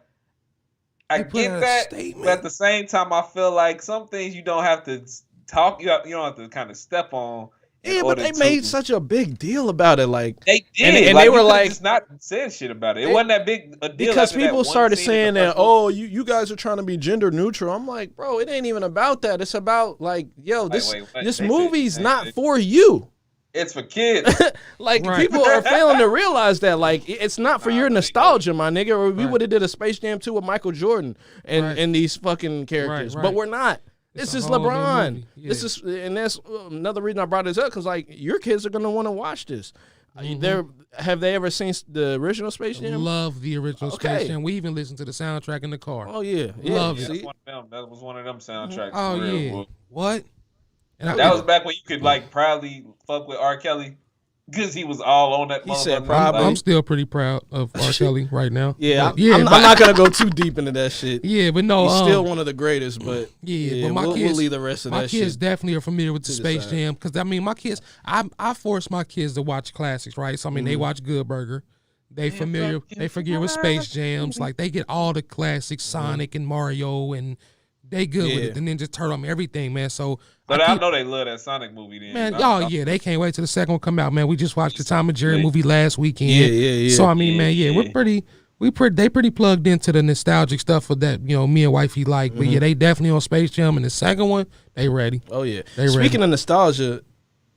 I get that, but at the same time, I feel like some things you don't have to talk. You don't have to kind of step on. Yeah, but they made such a big deal about it. Like they did, and they were like, just not said shit about it. It wasn't that big a deal because people started saying that, oh, you guys are trying to be gender neutral. I'm like, bro, it ain't even about that. It's about like, yo, this movie's not for you. It's for kids. People are failing to realize that. Like, it's not for your nostalgia, my nigga. Or we would have did a Space Jam 2 with Michael Jordan and these fucking characters, but we're not. This is LeBron. Yeah. This is, and that's another reason I brought this up, because like your kids are gonna want to watch this. Have they ever seen the original Space Jam? Love the original Space Jam. We even listened to the soundtrack in the car. Oh yeah, love it. That was one of them soundtracks. Oh yeah, what? And that was back when you could like proudly fuck with R. Kelly. Because he was all on that. He said probably. I'm still pretty proud of R. Kelly right now. I'm not gonna go too deep into that shit. Yeah, but no, he's still one of the greatest. But but my kids, we'll leave the rest of that shit. My kids definitely are familiar with the Space Jam, because I mean, my kids, I force my kids to watch classics, right? So I mean, they watch Good Burger. They familiar with Space Jams. Like they get all the classics, Sonic and Mario, and they good with it. And Ninja Turtle, everything, man. So. But I know they love that Sonic movie then. Man, they can't wait till the second one come out, man. We just watched the Tom and Jerry movie last weekend. Yeah. So I mean, they pretty plugged into the nostalgic stuff of that, me and wifey like. But yeah, they definitely on Space Jam, and the second one, they ready. Oh yeah. Speaking of nostalgia,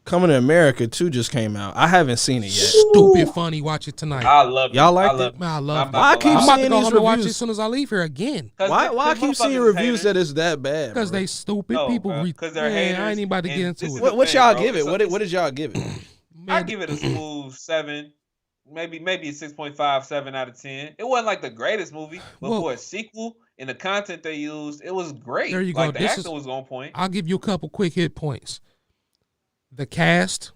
Coming to America 2 just came out. I haven't seen it yet. Stupid funny. Watch it tonight. I love it. Y'all liked it? Man, I love it. Why I keep I'm about to seeing go these home and watch it reviews? as soon as I leave here again. Why I keep seeing reviews that it's that bad? Because they stupid people. Because they're haters. I ain't even about to get into it. What y'all give it? What did y'all give it? I give it a smooth 7. Maybe a 6.5, 7 out of 10. It wasn't like the greatest movie, but for a sequel and the content they used, it was great. There you go. Like the actor was on point. I'll give you a couple quick hit points. The cast.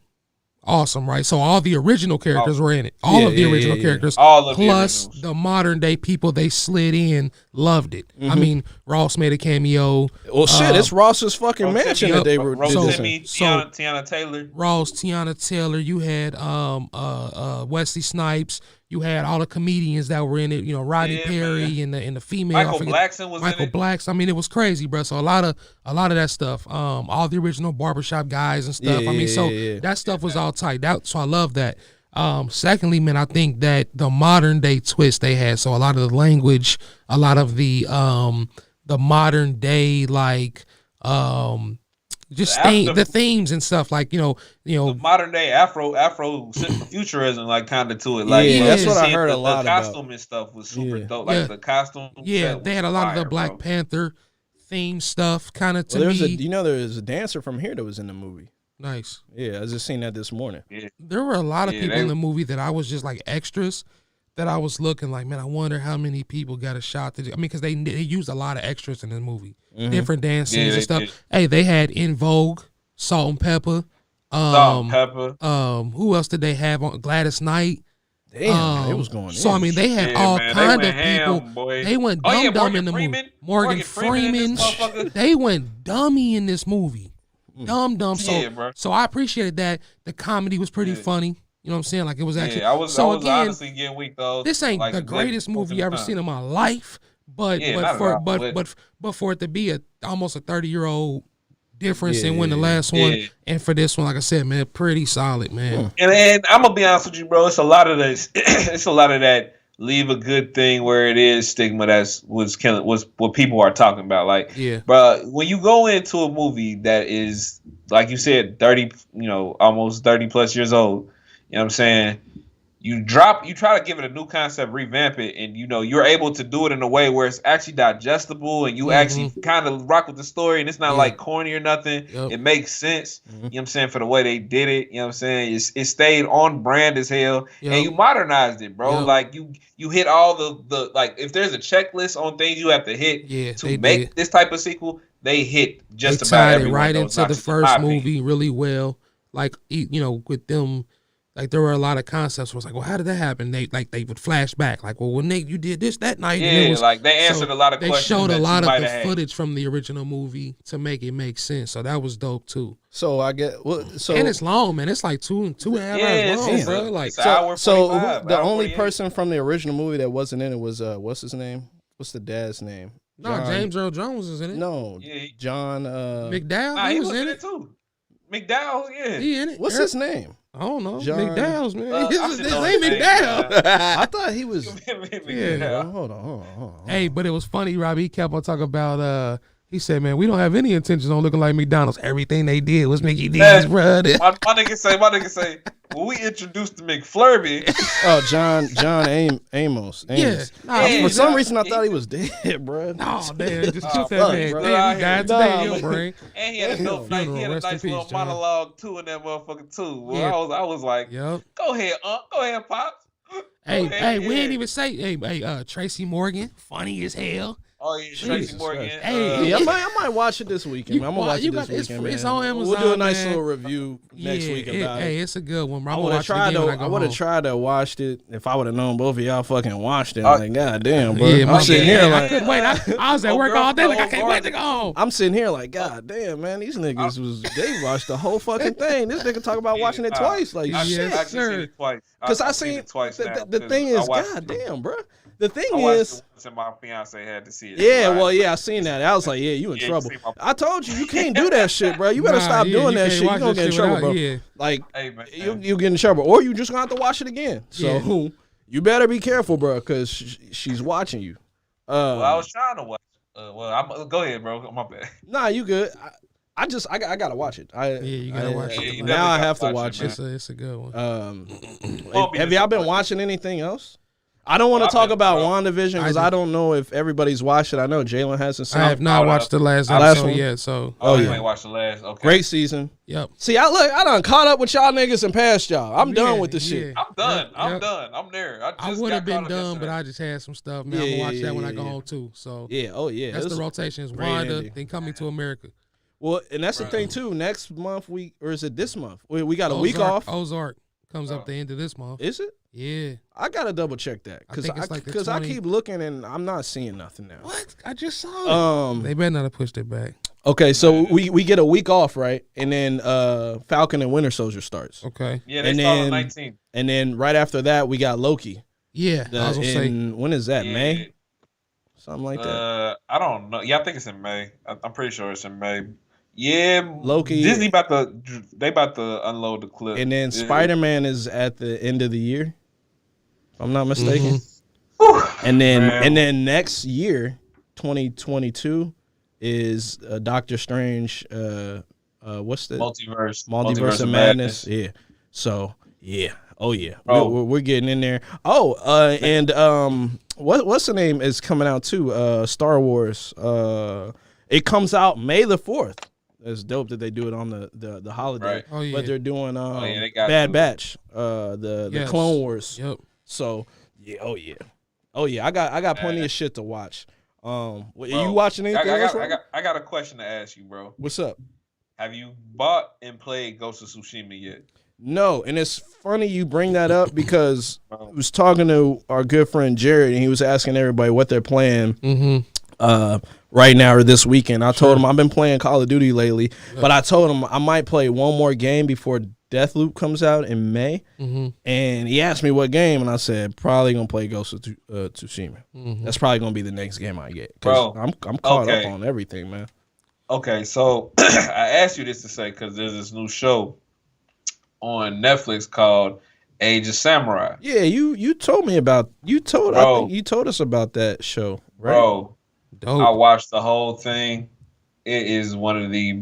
Awesome, right? So all the original characters were in it. All of the original characters. All of plus the the modern day people they slid in loved it. I mean, Ross made a cameo. Well, shit, it's Ross's fucking mansion that they were Tiana Taylor. Ross, Tiana Taylor. You had Wesley Snipes. You had all the comedians that were in it. Rodney Perry and the female. Michael Blackson was in it. Michael Blackson. I mean, it was crazy, bro. So a lot of that stuff. All the original barbershop guys and stuff. That stuff was all tight. So I love that. Secondly, man, I think that the modern day twist they had. So a lot of the language, a lot of the modern day the themes and stuff, like the modern day Afro futurism, like kind of to it. That's what I heard a lot about. The costume and stuff was super dope. Like the costume. Yeah, they had a lot of the Black Panther theme stuff, kind of to me. There was a dancer from here that was in the movie. Nice. Yeah, I just seen that this morning. Yeah. There were a lot of people in the movie that I was just like extras. That I was looking like, man, I wonder how many people got a shot to do. I mean, because they used a lot of extras in the movie, different dance scenes and stuff. Hey, they had In Vogue, Salt and Pepper. Who else did they have on? Gladys Knight. Damn, it was going. So I mean, they had all kind of people. Boy. They went dumb in the movie. Morgan Freeman. They went dummy in this movie. Dumb. So I appreciated that. The comedy was pretty funny. You know what I'm saying? Like it was actually. I was honestly getting weak though. This ain't the greatest movie you ever seen in my life, but for it to be almost a 30-year-old difference in when the last one, and for this one, like I said, man, pretty solid, man. And I'm gonna be honest with you, bro. It's a lot of this. It's a lot of that. Leave a good thing where it is stigma. Was what people are talking about. Like, bro, when you go into a movie that is like you said, 30, almost 30 plus years old. You know what I'm saying? You try to give it a new concept, revamp it, and you're able to do it in a way where it's actually digestible and you actually kind of rock with the story and it's not like corny or nothing. It makes sense. You know what I'm saying, for the way they did it. You know what I'm saying? It stayed on brand as hell. And you modernized it, bro. Like you hit all the like if there's a checklist on things you have to hit to make this type of sequel, they hit just about everyone. Right into the first movie really well. Like with them. Like there were a lot of concepts where it's like, well, how did that happen? They would flash back, like, well, Nick, you did this that night. Yeah, and it was, like they answered a lot of questions. They showed a lot of the had. footage from the original movie to make it make sense. So that was dope too. So I get so and it's long, man. It's like two and a half hours long, bro. Like so the only person from the original movie that wasn't in it was what's his name? What's the dad's name? No, James Earl Jones is in it. No, John McDowell. He was in it too. McDowell, yeah. He in it. What's his name? I don't know. John, McDowell's, man. His name McDowell. McDowell. I thought he was. Yeah. Hold on. Hey, but it was funny, Robbie. He kept on talking about. He said, "Man, we don't have any intentions on looking like McDonald's. Everything they did was Mickey D's, bro." My nigga say, when we introduced the McFlurby. Oh, John Amos. Yeah. For some reason, I thought he was dead, bro. Oh, man, just took that man. Bro. Damn, he died today, yo, brain. And he had a dope night. He had a nice little monologue too in that motherfucker too. Well, Yeah. I was like, Yep. Go ahead, Pops. Hey, we ain't even say, hey, Tracy Morgan, funny as hell. Oh yeah, Tracy Morgan. Hey, I might watch it this weekend. Man. I'm gonna watch it this weekend, man. It's on Amazon. We'll do a nice man. little review next week about it. Hey, it's a good one, bro. I would have tried to watch it if I would have known both of y'all fucking watched it. Like, goddamn, bro. Yeah, I'm sitting here like, I couldn't wait. I was at work all day. Like, I can't wait to go home. I'm sitting here like, goddamn, man. These niggas they watched the whole fucking thing. This nigga talk about watching it twice. Like, shit. I've seen it twice. Because I seen it twice. The thing is, goddamn, bro. The thing is, my fiance had to see it. Yeah, well, yeah, I seen that. I was like, yeah, you in trouble. I told you can't do that shit, bro. You better stop doing that shit. You gonna get in trouble, bro. Yeah. Like, you get in trouble, or you just gonna have to watch it again. So you better be careful, bro, because she's watching you. Well, I was trying to watch. Go ahead, bro. My bad. Nah, you good. I gotta watch it. You gotta watch it. Now I have to watch it. It's a good one. Have y'all been watching anything else? I don't want to talk about WandaVision because I don't know if everybody's watched it. I know Jalen hasn't seen it. I have not watched the last episode yet, so. You ain't watched the last. Okay. Great season. Yep. See, I done caught up with y'all niggas and passed y'all. I'm done with the shit. I'm done. I'm done. I'm there. I would have been done, but I just had some stuff. Man, I'm gonna watch that when I go home too. So. Yeah. Oh yeah. That's the rotation. Is Wanda, then Coming to America. Well, and that's the thing too. Next month or is it this month? We got a week off. Ozark comes up the end of this month. Is it? Yeah. I gotta double check that because I keep looking and I'm not seeing nothing now. What? I just saw it. They better not have pushed it back. Okay, so we get a week off, right? And then Falcon and Winter Soldier starts. Okay. Yeah, they start on 19th. And then right after that we got Loki. Yeah. I was gonna say, when is that? May? Something like that. I don't know. Yeah, I think it's in May. I'm pretty sure it's in May. Yeah, Loki. Disney about to unload the clip. And then Spider-Man is at the end of the year, if I'm not mistaken. And then next year, 2022, is Doctor Strange. What's the Multiverse of Madness? Yeah. So yeah. Oh yeah. We're getting in there. Oh, and what's the name is coming out too? Star Wars. It comes out May the 4th. It's dope that they do it on the holiday. Right. Oh, yeah. But they're doing they got Bad Batch, the Clone Wars. Yep. So yeah, oh yeah. I got plenty of shit to watch. Are you watching anything else? I got a question to ask you, bro. What's up? Have you bought and played Ghost of Tsushima yet? No, and it's funny you bring that up because I was talking to our good friend Jared, and he was asking everybody what they're playing. Right now or this weekend. I told him I've been playing Call of Duty lately, but I told him I might play one more game before Deathloop comes out in May. And he asked me what game, and I said probably gonna play Ghost of Tsushima. That's probably gonna be the next game I get. Bro, I'm caught up on everything, man. Okay, so I asked you this to say because there's this new show on Netflix called Age of Samurai. Yeah, you told me about I think you told us about that show, right? Bro. Dope. I watched the whole thing. It is one of the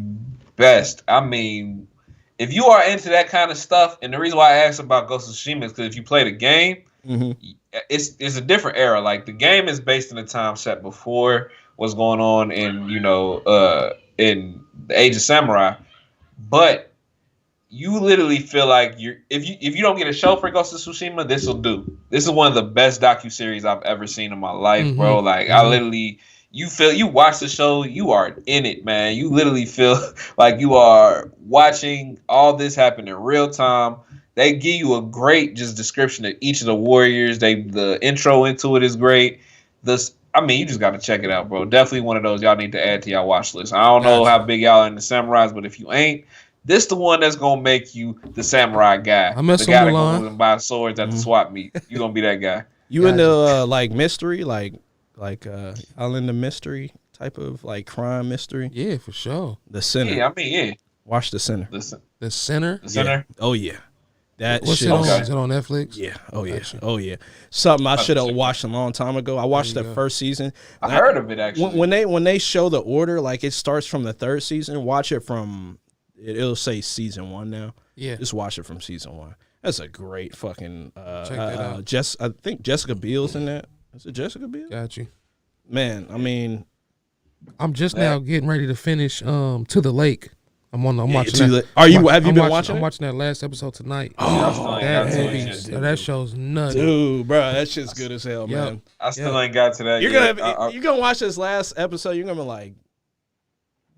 best. I mean, if you are into that kind of stuff, and the reason why I asked about Ghost of Tsushima is because if you play the game, it's a different era. Like the game is based in a time set before what's going on in in the Age of Samurai, but you literally feel like if you don't get a show for Ghost of Tsushima, this will do. This is one of the best docuseries I've ever seen in my life, bro. Like I literally. You watch the show, you are in it, man. You literally feel like you are watching all this happen in real time. They give you a great just description of each of the warriors. The intro into it is great. You just got to check it out, bro. Definitely one of those y'all need to add to y'all watch list. I don't know how big y'all are in the samurais, but if you ain't, this the one that's gonna make you the samurai guy. The guy that goes and buy swords at the swap meet. You gonna be that guy. You into like mystery, like y'all into mystery type of like crime mystery? Yeah, for sure. The Sinner. Yeah, I mean, yeah. Watch The Sinner. The Sinner. The Sinner. Yeah. Oh yeah. What's it on? Is it on Netflix? Yeah. Oh yeah. Oh yeah. Something I should have watched a long time ago. I watched the first season. I heard of it actually. When they show the order, like it starts from the third season. Watch it from. It'll say season 1 now. Yeah. Just watch it from season 1. That's a great fucking. Check that out. I think Jessica Biel's in that. Is it Jessica Biel? Got you. Man, I mean, I'm just now getting ready to finish To the Lake. I'm watching that. Have you been watching it? I'm watching that last episode tonight. Oh, that show's nuts. Dude, bro, that shit's good as hell, man. I still ain't got to that yet. You're gonna watch this last episode, you're gonna be like,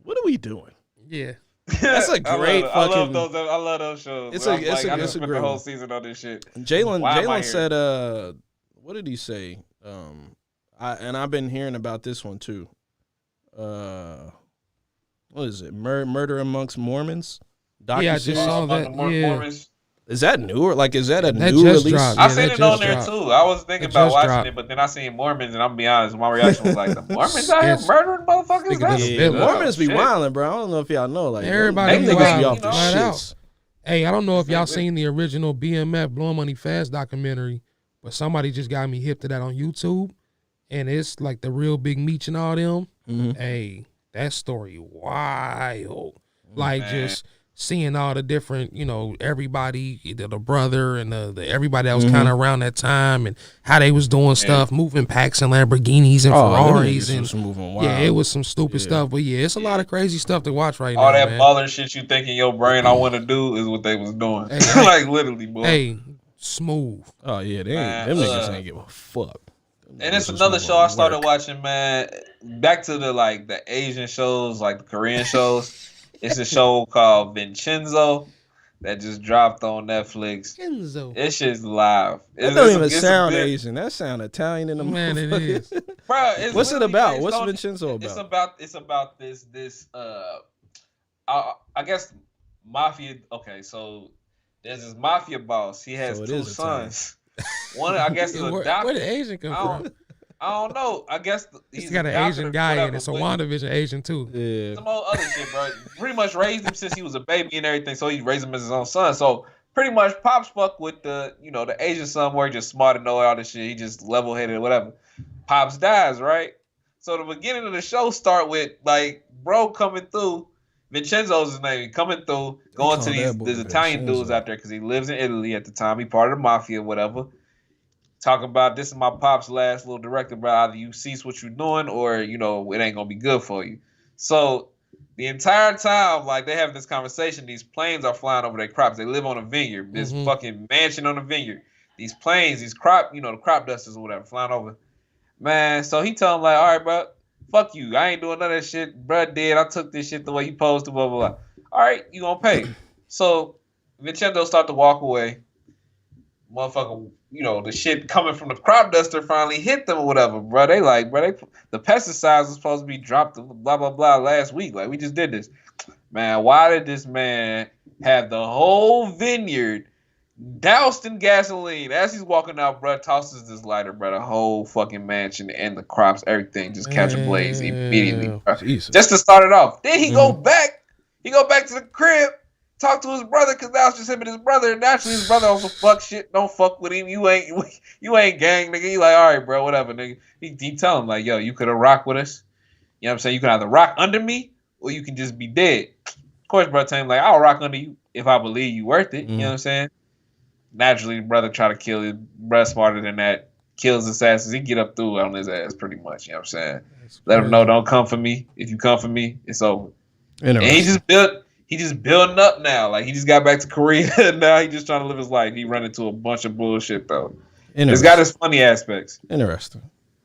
what are we doing? Yeah. That's a great I love those shows. It's a great the whole season on this shit. Jalen said, what did he say? I've been hearing about this one too. What is it? Murder Amongst Mormons? Yeah, I just saw that. Mormons. Is that new or like is that a new release? I seen it on there too. I was thinking about watching it, but then I seen Mormons, and I'm gonna be honest, my reaction was like, the Mormons out here murdering motherfuckers. Yeah, Mormons be wilding, bro. I don't know if y'all know, like everybody be off the shits. Hey, I don't know if y'all seen the original BMF Blowing Money Fast documentary, but somebody just got me hip to that on YouTube, and it's like the real Big Meech and all them. Mm-hmm. Hey, that story wild, like just seeing all the different, everybody, the brother and the everybody that was kind of around that time and how they was doing stuff, moving packs and Lamborghinis and Ferraris and moving wild. It was some stupid stuff, but it's a lot of crazy stuff to watch right now. All that baller shit you think in your brain I want to do is what they was doing, like literally, boy. Hey, smooth. Oh yeah, them niggas ain't give a fuck. And it's another show I started watching, man. Back to the Asian shows, like the Korean shows. It's a show called Vincenzo that just dropped on Netflix. Vincenzo. It's shit's live. That don't even sound Asian. That sound Italian in the man. It is. Bro, what's it about? What's Vincenzo about? It's about this I guess mafia. Okay, so there's this mafia boss. He has two sons. One, I guess, is a doctor. Where did Asian come from? I don't know. I guess he's got an Asian guy in it. So WandaVision Asian too. Yeah. Some old other shit, bro. Pretty much raised him since he was a baby and everything. So he raised him as his own son. So pretty much Pops fuck with the Asian son where he just smart and know all this shit. He just level headed or whatever. Pops dies, right? So the beginning of the show start with bro coming through. Vincenzo's his name. Coming through, going to these Italian dudes out there because he lives in Italy at the time. He part of the mafia, whatever. Talking about this is my pop's last little directive, bro. Either you cease what you're doing or, it ain't going to be good for you. So the entire time, they have this conversation, these planes are flying over their crops. They live on a vineyard, this fucking mansion on a vineyard. These planes, these crop, the crop dusters or whatever, flying over. Man, so he tell him, all right, bro, fuck you. I ain't doing none of that shit. Bro, dead. I took this shit the way you supposed to, blah, blah, blah. All right, you going to pay. So Vincenzo start to walk away. Motherfucker, the shit coming from the crop duster finally hit them or whatever, bro. The pesticides was supposed to be dropped, blah, blah, blah, last week. We just did this. Man, why did this man have the whole vineyard doused in gasoline? As he's walking out, bro, tosses this lighter, bro. The whole fucking mansion and the crops, everything just catch a blaze immediately, bro. Just to start it off. Then he go back. He go back to the crib. Talk to his brother because now it's just him and his brother. And naturally, his brother also fuck shit. Don't fuck with him. You ain't gang, nigga. You all right, bro, whatever, nigga. He tell him, yo, you could have rocked with us. You know what I'm saying? You can either rock under me or you can just be dead. Of course, brother tell him, I'll rock under you if I believe you worth it. You know what I'm saying? Naturally, the brother try to kill his brother smarter than that. Kills assassins. He get up through on his ass pretty much. You know what I'm saying? Let him know, don't come for me. If you come for me, it's over. And he just building up now. He just got back to Korea and now he just trying to live his life. He run into a bunch of bullshit though. It's got its funny aspects. Interesting.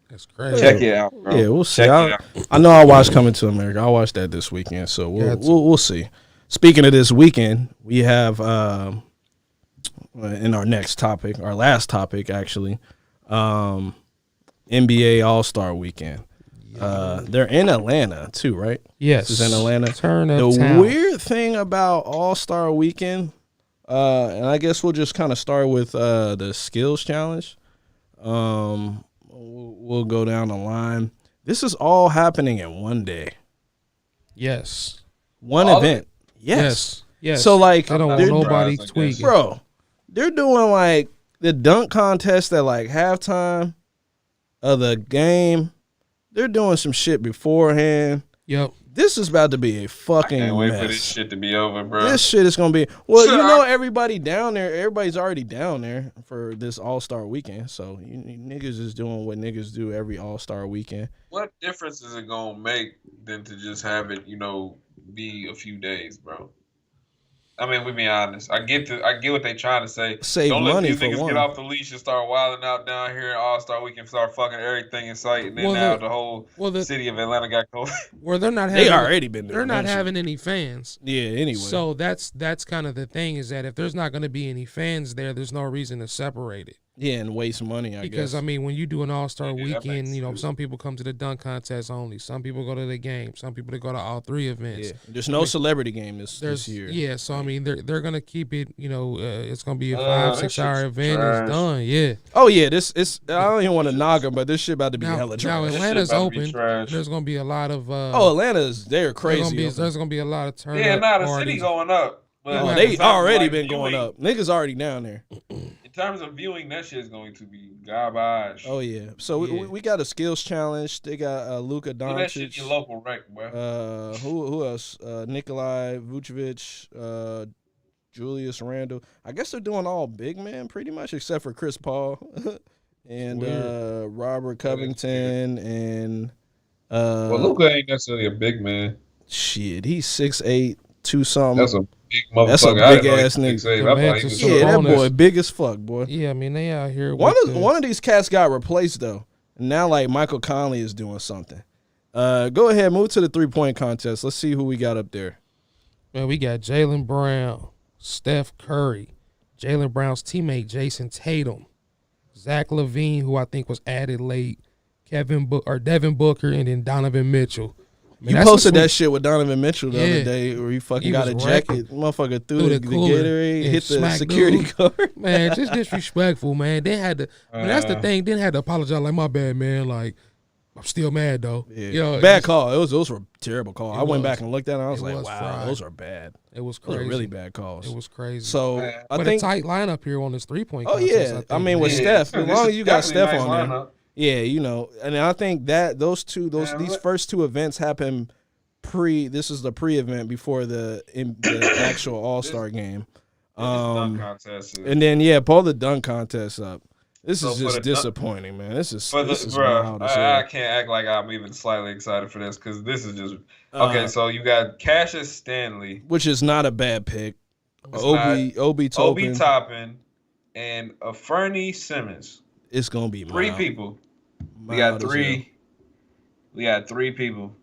That's crazy. Check it out, bro. Yeah, we'll see. I know I'll watch Coming to America. I'll watch that this weekend. So we'll see. Speaking of this weekend, we have in our next topic, our last topic actually, NBA All-Star Weekend. They're in Atlanta too, right? Yes, this is in Atlanta. The weird thing about All-Star Weekend, and I guess we'll just kind of start with the skills challenge. We'll go down the line. This is all happening in one day. Yes. One event. Yes. So like, I don't want nobody tweaking, bro. They're doing like the dunk contest at like halftime of the game. They're doing some shit beforehand. Yep. This is about to be a fucking I can't wait mess. for this shit to be over, bro. This shit is gonna be everybody down there. Everybody's already down there for this All-Star Weekend. So you niggas is doing what niggas do every All-Star Weekend. What difference is it gonna make than to just have it, be a few days, bro? I mean, we be honest. I get what they trying to say. Save Don't money let these for niggas one. get off the leash and start wilding out down here at All-Star Weekend, start fucking everything in sight, and then the whole city of Atlanta got COVID. Well, they're not having. They already been there. They're not having any fans. Yeah. Anyway. So that's kind of the thing, is that if there's not going to be any fans there's no reason to separate it. Yeah, and waste money, I guess. Because, I mean, when you do an All-Star Weekend, sense. some people come to the dunk contest only. Some people go to the game. Some people go to all three events. Yeah. There's no celebrity game this year. Yeah, so, I mean, they're going to keep it, it's going to be a 5-6 hour event. It's done, yeah. Oh, yeah, I don't even want to knock them, but this shit about to be hella trash. Now, Atlanta's open. There's going to be a lot of... they're crazy. There's going to be a lot of turn Yeah, the city going up. But they already been going up. Niggas already down there. In terms of viewing, that shit is going to be garbage. Oh yeah. So we got a skills challenge. They got Luka Doncic. That shit your local rec, bro. Who else? Nikolai Vucevic, Julius Randle. I guess they're doing all big men pretty much, except for Chris Paul and Robert Covington and. Well, Luka ain't necessarily a big man. Shit, he's 6'8", 2 something. That's a big motherfucker. That's a big ass nigga. Yeah, that boy big as fuck, boy. Yeah, I mean, they out here. One of these cats got replaced though. Now like Michael Conley is doing something. Go ahead, move to the 3-point contest. Let's see who we got up there. Man, we got Jaylen Brown, Steph Curry, Jaylen Brown's teammate Jason Tatum, Zach LaVine, who I think was added late, Devin Booker, and then Donovan Mitchell. You posted that shit with Donovan Mitchell the other day where he fucking got a jacket. Motherfucker threw the Gatorade, hit the security guard. Man, just disrespectful, man. They had to, that's the thing. They had to apologize, like, my bad, man. Like, I'm still mad, though. Yeah. Bad call. Those were a terrible call. I went back and looked at it. I was like, wow, those are bad. It was crazy. Those are really bad calls. It was crazy. So, I think a tight lineup here on this 3-point contest. Oh, yeah. I mean, with Steph, as long as you got Steph on there. Yeah, and I think that these first two events happen this is the pre-event before the actual All-Star game. Dunk contest and then pull the dunk contest up. This is just disappointing, man. This is bro. I can't act like I'm even slightly excited for this because this is just okay. So you got Cassius Stanley, which is not a bad pick. Obi Toppin, and a Fernie Simmons. It's gonna be three people. We got three people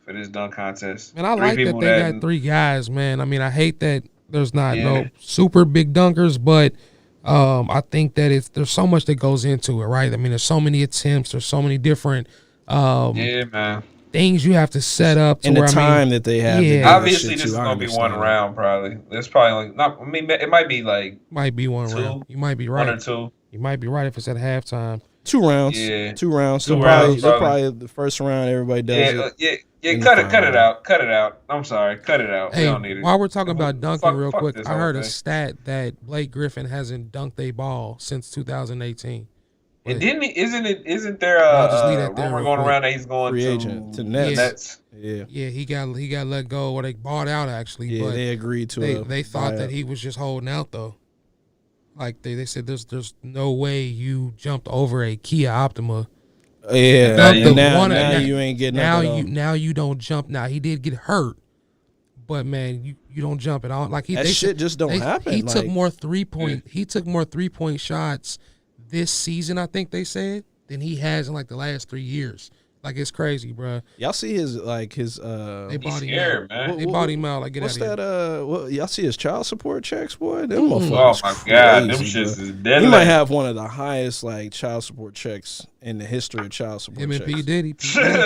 for this dunk contest. And I like that they got 3 guys, man. I mean, I hate that there's not no super big dunkers, but I think that there's so much that goes into it, right? I mean, there's so many attempts, there's so many different things you have to set up to and the time that they have. Yeah, obviously this is gonna be one round, probably. There's probably not. I mean, it might be like one round. You might be right. 1 or 2. You might be right if it's at halftime. 2 rounds. Yeah. 2 rounds. So probably the first round everybody does it. Yeah, cut it out. I'm sorry, cut it out. Hey, we don't need it. While we're talking about dunking real quick, I heard a stat that Blake Griffin hasn't dunked a ball since 2018. And isn't there a rumor going around that he's going free agent to Nets? Yeah, he got let go, or they bought out actually. Yeah, but they agreed to they thought that he was just holding out though. Like they said, there's no way you jumped over a Kia Optima. Yeah, now you ain't getting now you don't jump. Now he did get hurt, but man, you don't jump at all. Like shit just don't happen. He took more 3-point shots this season, I think they said, than he has in like the last 3 years. Like it's crazy, bro. Y'all see his They bought him out, man. They bought him out. Like get what's out of that? Y'all see his child support checks, boy? Them Oh motherfuckers my god, them crazy, shits bro. is deadly. He might have one of the highest like child support checks in the history of child support him and checks. P Diddy.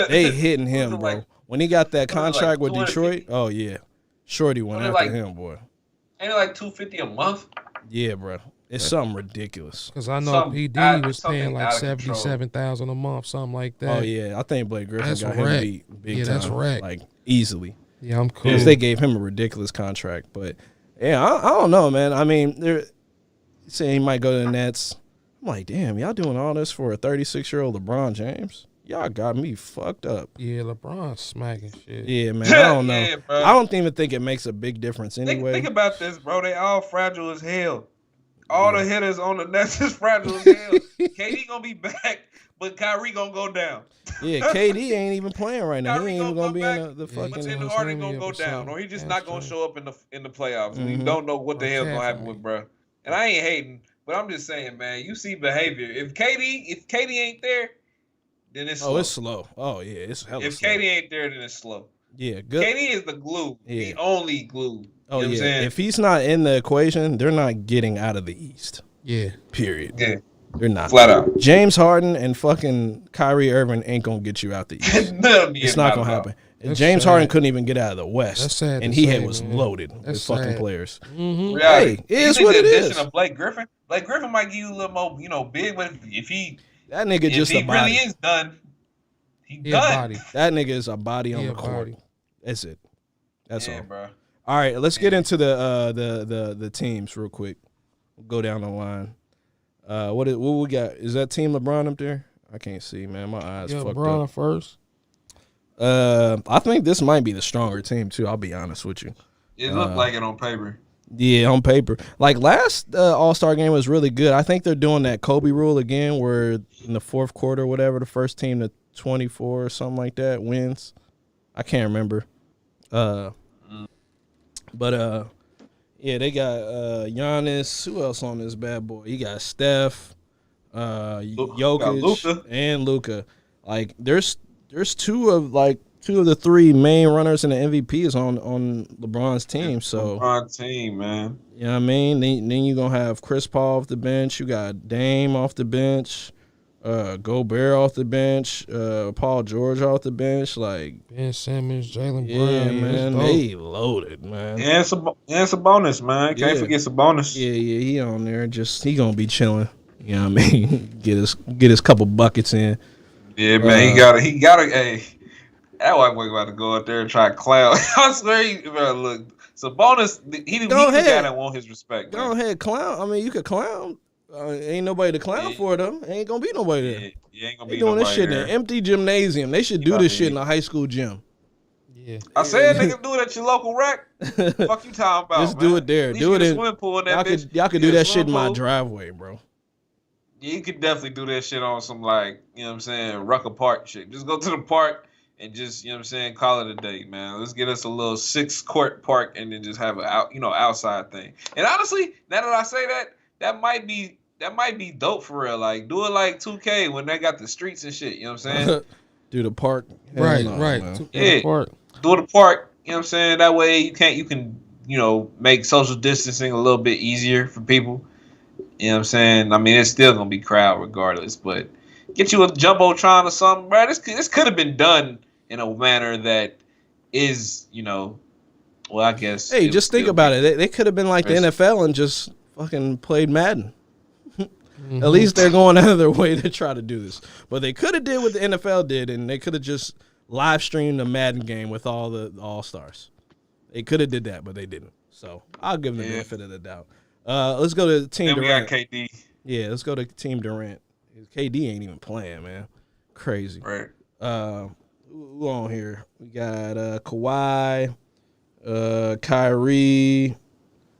They hitting him, bro. Like, when he got that was it like contract with 250? Detroit, oh yeah, Shorty went Was it after like- him, boy. Ain't it like $250 a month? Yeah, bro. It's something ridiculous. Because I know Some P Diddy was something paying like out of control. $77,000 a month, something like that. Oh yeah, I think Blake Griffin That's got him wreck. beat big Yeah, time. that's wreck. Like easily. Yeah, I'm cool. Because they gave him a ridiculous contract. But yeah, I don't know, man. I mean, they're saying he might go to the Nets. I'm like, damn, y'all doing all this for a 36-year-old LeBron James? Y'all got me fucked up. Yeah, LeBron smacking shit. Yeah, man. I don't know. Yeah, bro. I don't even think it makes a big difference anyway. Think about this, bro. They all fragile as hell. All the hitters on the Nets is fragile as hell. KD gonna be back, but Kyrie gonna go down. Yeah, KD ain't even playing right now. Kyrie He ain't even gonna gonna be come in back, the But fucking. then Hans Harden Harden gonna go or down, something. or he just That's not gonna true. show up in the playoffs. And Mhm. you don't know what the hell's gonna happen Definitely. with bro. And I ain't hating, but I'm just saying, man. You see behavior. If KD ain't there, then it's slow. Oh, it's slow. Oh yeah, it's hella If slow. KD ain't there, then it's slow. Yeah, good. KD is the glue, Yeah. the only glue. Oh You know what I'm yeah, saying? if he's not in the equation, they're not getting out of the East. Yeah. Period. Yeah, They're not. flat out. James Harden and fucking Kyrie Irving ain't gonna get you out the East. It's not gonna happen. That's James sad. Harden couldn't even get out of the West. That's sad And to he say, was man. loaded with That's fucking sad. players. Mm-hmm. Hey, it is what it is. Of Blake Griffin might give you a little more, big, but if he That nigga just a really body. is done, he Yeah, done. body. That nigga is a body on Yeah, the court. body. That's it. That's yeah, all. bro. All right, let's get into the teams real quick. We'll go down the line. What we got? Is that Team LeBron up there? I can't see, man. My eyes Yeah, fucked LeBron up. first. I think this might be the stronger team too. I'll be honest with you. It looked like it on paper. Yeah, on paper. Like last All-Star game was really good. I think they're doing that Kobe rule again, where in the fourth quarter, whatever, the first team to 24 or something like that wins. I can't remember. But yeah, they got Giannis. Who else on this bad boy? You got Steph, Jokic, Luka. and Luka. Like there's two of the three main runners in the MVP is on LeBron's team. So LeBron team, man. you know what I mean? Then you're gonna have Chris Paul off the bench. You got Dame off the bench, Gobert off the bench, Paul George off the bench. Like, Ben Simmons, Jalen yeah, Brown. man, it's they loaded, man. And it's a bonus, man. Can't Yeah. forget it's a bonus. Yeah, he on there. Just he gonna be chilling. You know what I mean? get his couple buckets in. Yeah, man. He got to. Hey, that white boy about to go out there and try to clown. I swear, look. It's a bonus. He the guy that want his respect. Go ahead, clown. I mean, you could clown. Ain't nobody to clown for them. Ain't gonna be nobody there. You ain't gonna They be doing this nobody shit in there. an empty gymnasium. They should do about this to shit eat. in a high school gym. Yeah. I said, nigga, do it at your local rec. Fuck you talking about? Just do man. it there. At least Do you it get a in. swimming pool in that bitch. Y'all could You do get a that shit in swimming my pool. driveway, bro. Yeah, you could definitely do that shit on some like, you know what I'm saying, Rucker Park shit. Just go to the park and just, you know what I'm saying, call it a day, man. Let's get us a little 6-court park and then just have an outside thing. And honestly, now that I say that, that might be dope for real. Like, do it like 2K when they got the streets and shit. You know what I'm saying? Do the park. Hell Right, no, right. man. Yeah. Apart. Do the park. You know what I'm saying? That way you can make social distancing a little bit easier for people. You know what I'm saying? I mean, it's still gonna be crowd regardless, but get you a jumbotron or something, bro. This could have been done in a manner that is, well, I guess. Hey, just think about it. They could have been like the Chris. NFL and just fucking played Madden. At least they're going out of their way to try to do this. But they could have did what the NFL did, and they could have just live streamed the Madden game with all the All-Stars. They could have did that, but they didn't. So I'll give them the benefit of the doubt. Let's go to Team Then we Durant. got KD. Yeah, let's go to Team Durant. KD ain't even playing, man. Crazy. Right. Who on here? We got Kawhi, Kyrie,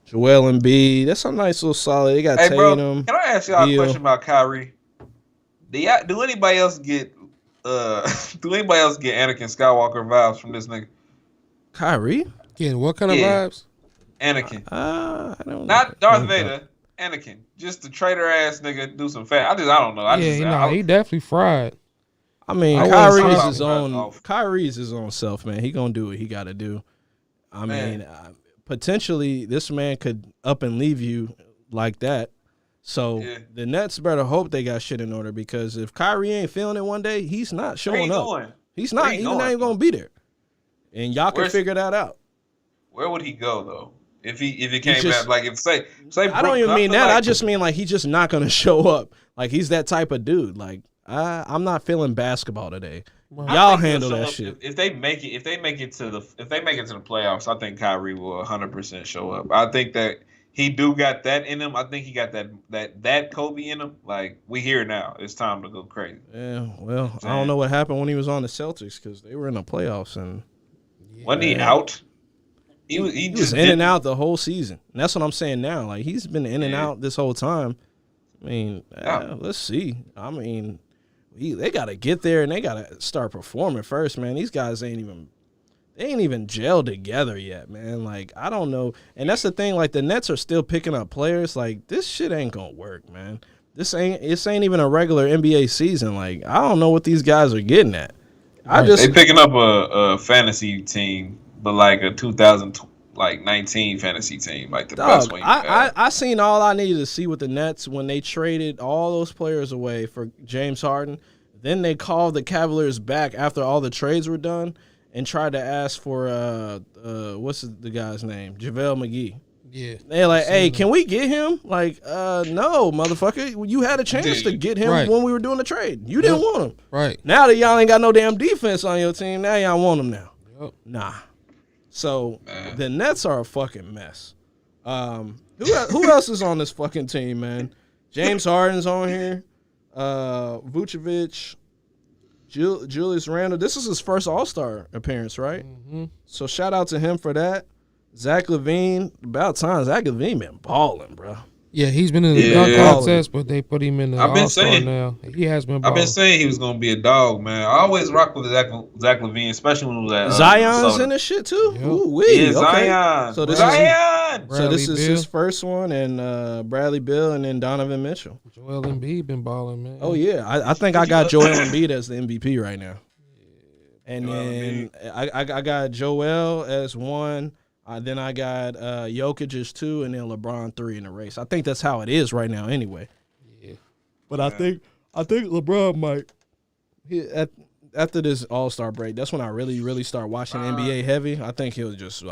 Joel Embiid. That's a nice little solid. They got Hey, bro, Tatum. can I ask y'all a Beal. question about Kyrie? Do anybody else get Anakin Skywalker vibes from this nigga? Kyrie? Again, what kind of Yeah. vibes? Anakin. I don't Not Darth Vader. Anakin. Just the traitor ass nigga do some fat. I don't know. He definitely fried. I mean, Kyrie's his own self, man. He gonna do what he got to do. I mean, potentially this man could up and leave you like that. So the Nets better hope they got shit in order, because if Kyrie ain't feeling it one day, he's not showing up. He's not even gonna be there, and y'all can figure that out. Where would he go though? If he came back, like if say I don't even mean that. I just mean like he's just not gonna show up. Like he's that type of dude. Like I'm not feeling basketball today. Y'all handle that shit. If they make it to the playoffs, I think Kyrie will 100% show up. I think that he do got that in him. I think he got that Kobe in him. Like, we here now. It's time to go crazy. Yeah, well, I don't know what happened when he was on the Celtics, because they were in the playoffs and wasn't he out? He was in and out the whole season. And that's what I'm saying now. Like, he's been in and out this whole time. I mean, let's see. I mean, they got to get there and they got to start performing first, man. These guys ain't even gelled together yet, man. Like, I don't know. And that's the thing. Like, the Nets are still picking up players. Like, this shit ain't gonna work, man. This ain't even a regular NBA season. Like, I don't know what these guys are getting at. They picking up a fantasy team, but like a 2019 fantasy team, like the best one. I seen all I needed to see with the Nets when they traded all those players away for James Harden. Then they called the Cavaliers back after all the trades were done and tried to ask for what's the guy's name? JaVale McGee. Yeah. They're like, hey, can we get him? Like, no, motherfucker. You had a chance to get him when we were doing the trade. You didn't want him. Right. Now that y'all ain't got no damn defense on your team, now y'all want him now. Yep. Nah. So the Nets are a fucking mess. Who else is on this fucking team, man? James Harden's on here. Vucevic. Julius Randle. This is his first All-Star appearance, right? Mm-hmm. So shout out to him for that. Zach LaVine. About time. Zach LaVine been balling, bro. Yeah, he's been in the dunk contest, but they put him in the All-Star now. He has been balling. I've been saying he was going to be a dog, man. I always rock with Zach LaVine, especially when he was at Zion's in this shit, too? Yep. Ooh-wee. Yeah, okay. Zion. So this is his first one, and Bradley Beal, and then Donovan Mitchell. Joel Embiid been balling, man. Oh, yeah. I think I got Joel Embiid as the MVP right now. And then I got Joel as one. Then I got Jokic as 2, and then LeBron 3 in the race. I think that's how it is right now anyway. Yeah. But I think LeBron might after this All-Star break, that's when I really start watching NBA heavy. I think he'll just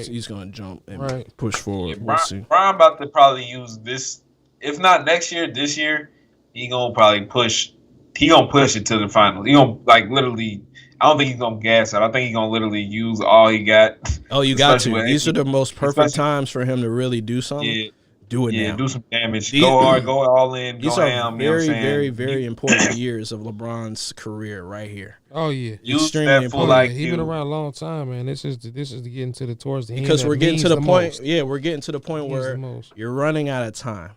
he's going to jump and push forward. Yeah, we'll see. Brian about to probably use this, if not next year, this year, he going to probably push. He going to push it to the finals. He going to literally, I don't think he's going to gas out. I think he's going to literally use all he got. Oh, you got to. These are the most perfect times for him to really do something. Yeah. Do it now. Yeah, do some damage. Go hard, go all in, These go are ham. Very, very, very important years of LeBron's career right here. Oh yeah, extremely important. He's been around a long time, man. This is getting towards the end. Because we're getting to the point. Yeah, we're getting to the point where you're running out of time.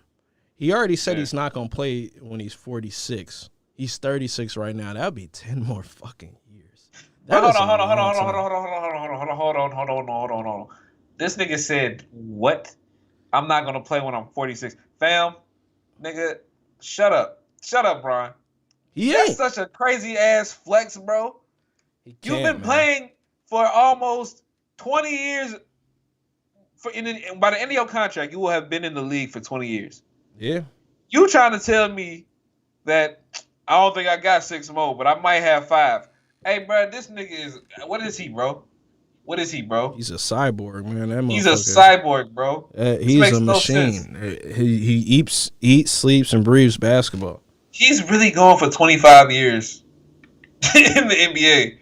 He already said he's not gonna play when he's 46. He's 36 right now. That'd be 10 more fucking years. Hold on. This nigga said what? I'm not gonna play when I'm 46. Fam, nigga, shut up, Brian. That's such a crazy ass flex, bro. You've been playing for almost 20 years. By the end of your contract, you will have been in the league for 20 years. Yeah. You trying to tell me that I don't think I got 6 more, but I might have 5. Hey, bro, this nigga is. What is he, bro? What is he, bro? He's a cyborg, man. He's a cyborg, bro. He's a machine. He eats, sleeps, and breathes basketball. He's really going for 25 years in the NBA.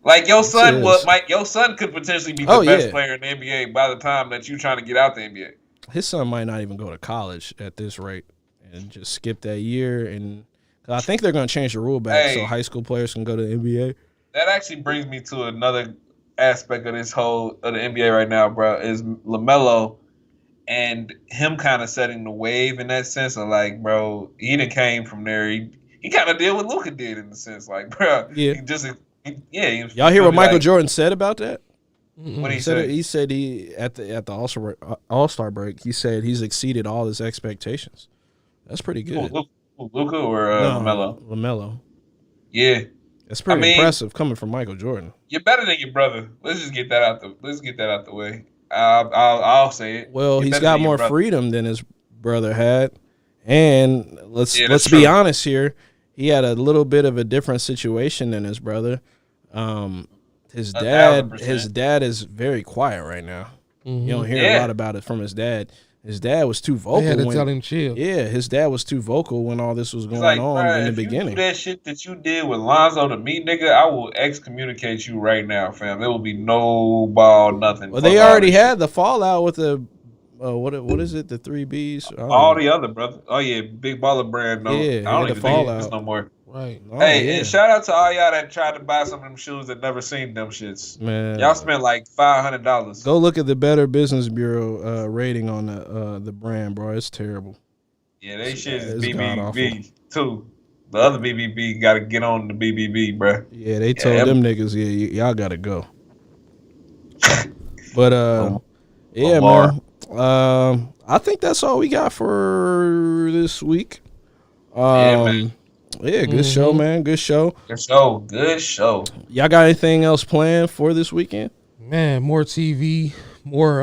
Like your son your son could potentially be the best player in the NBA by the time that you're trying to get out the NBA. His son might not even go to college at this rate and just skip that year. And I think they're going to change the rule back so high school players can go to the NBA. That actually brings me to another aspect of this whole of the NBA right now, bro, is LaMelo and him kind of setting the wave in that sense of like, bro, he done came from there. He kind of did what Luka did in the sense, like, bro, Y'all hear what Michael Jordan said about that? What he said? He said at the All-Star break, he said he's exceeded all his expectations. That's pretty good. Luka or LaMelo? LaMelo. Yeah. It's pretty impressive coming from Michael Jordan. You're better than your brother. Let's get that out the way. I'll say it. Well, he's got more freedom than his brother had, and let's be honest here. He had a little bit of a different situation than his brother. His dad is very quiet right now. Mm-hmm. You don't hear a lot about it from his dad. His dad was too vocal. They had to tell him chill. Yeah, his dad was too vocal when all this was going on in the beginning. If you do that shit that you did with Lonzo to me, nigga, I will excommunicate you right now, fam. There will be no ball, nothing. Well, they already had the fallout with the what is it? The 3 Bs. All the other brothers. Oh yeah, Big Baller Brand. No, yeah, I don't even think it's no more. Right. And shout out to all y'all that tried to buy some of them shoes that never seen them shits. Man, y'all spent like $500. Go look at the Better Business Bureau rating on the brand, bro. It's terrible. Yeah, they shit is BBB too. The other BBB got to get on the BBB, bro. Yeah, they told them niggas, y'all got to go. But man. I think that's all we got for this week. Man. Yeah, good show, man. Good show. Good show. Y'all got anything else planned for this weekend? Man, more TV, more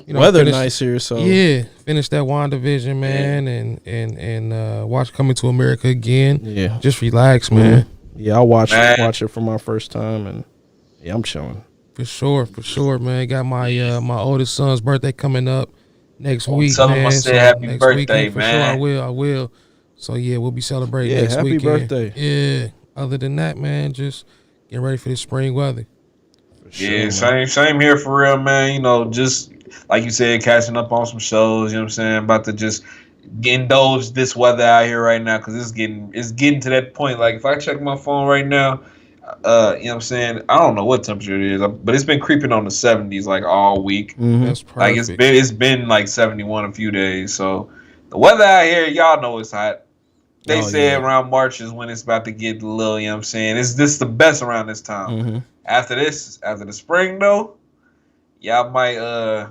weather nice here, so yeah. Finish that WandaVision, man, and watch Coming to America again. Yeah, just relax, man. Yeah, I'll watch it for my first time, and yeah, I'm chilling. For sure, man. Got my my oldest son's birthday coming up next week, tell man. Him I said happy birthday, for man. Sure, I will. So yeah, we'll be celebrating next happy weekend. Birthday. Yeah. Other than that, man, just getting ready for the spring weather. Yeah, same here for real, man. You know, just like you said, catching up on some shows. You know what I'm saying? About to just indulge this weather out here right now because it's getting to that point. Like if I check my phone right now, you know what I'm saying? I don't know what temperature it is, but it's been creeping on the 70s like all week. Mm-hmm. That's perfect. Like it's been like 71 a few days. So the weather out here, y'all know it's hot. They say around March is when it's about to get a little, you know what I'm saying? This the best around this time. Mm-hmm. After the spring though, y'all might I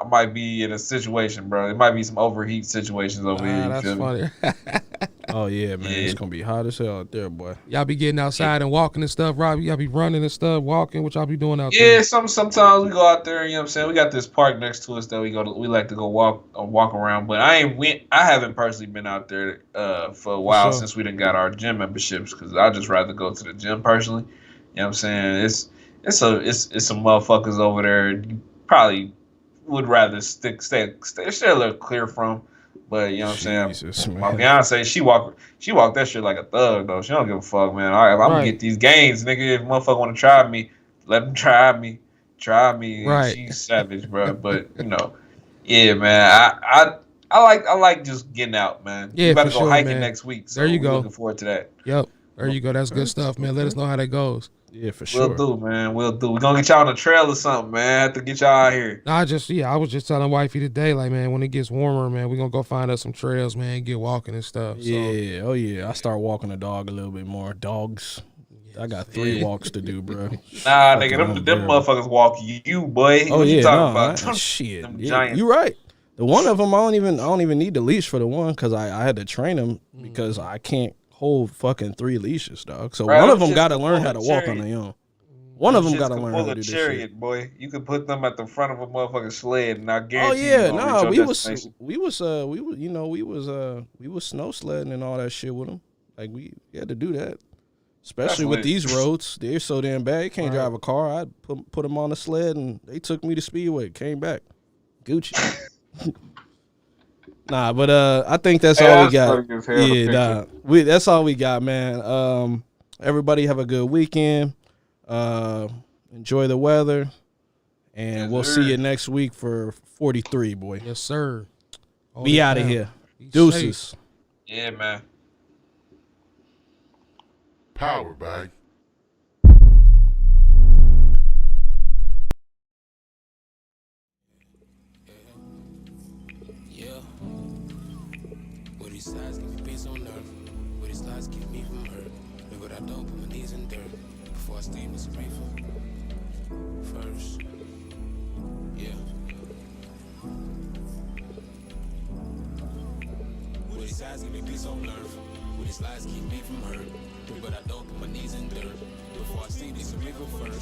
might be in a situation, bro. It might be some overheat situations over here. That's funny. Oh yeah, man. It's gonna be hot as hell out there, boy. Y'all be getting outside and walking and stuff, Rob. Y'all be running and stuff, walking. What y'all be doing out there? Yeah, sometimes we go out there. You know what I'm saying? We got this park next to us that we like to go walk around. But I haven't personally been out there for a while since we done got our gym memberships because I just rather go to the gym personally. You know what I'm saying? It's some motherfuckers over there you probably would rather stay a little clear from. But you know what I'm saying? My fiance, she walk that shit like a thug though. She don't give a fuck, man. I'm gonna get these gains, nigga. If a motherfucker wanna try me, let them try me. Right. She's savage, bro. But you know, yeah, man. I like just getting out, man. Yeah, we about to go hiking man. next week. So there you go. Looking forward to that. Yep. There you go. That's good stuff, man. Let us know how that goes. Yeah, for sure. We'll do, man. We're gonna get y'all on the trail or something, man. I have to get y'all out here. I was just telling wifey today, like, man, when it gets warmer, man, we're gonna go find us some trails, man, get walking and stuff. Yeah, oh yeah. I start walking the dog a little bit more. Dogs. I got 3 walks to do, bro. Nah, nigga, them motherfuckers walk you, boy. Oh what yeah, you talking about? Shit. Yeah, you right. The one of them, I don't even need the leash for the one because I had to train him because I can't hold fucking 3 leashes, dog. So one of them got to learn how to walk on their own. One of them got to learn how to do this chariot, shit. Boy, you could put them at the front of a motherfucking sled, and I guarantee. Oh yeah, we was snow sledding and all that shit with them. Like we had to do that, especially with these roads. They're so damn bad. You can't drive a car. I put them on the sled, and they took me to Speedway. Came back, Gucci. Nah, but I think that's all we got. Yeah, that's all we got, man. Everybody have a good weekend. Enjoy the weather, and we'll see you next week for 43, boy. Yes, sir. Be out of here. Deuces. Safe. Yeah, man. Power bag. Sides give me peace on earth. With these lies keep me from hurt. Look what I don't put my knees in dirt. Before I sleep with some reefer. First. Yeah. With these sides give me peace on earth. With these lies keep me from hurt. But I don't put my knees in dirt before I see these cerebral first.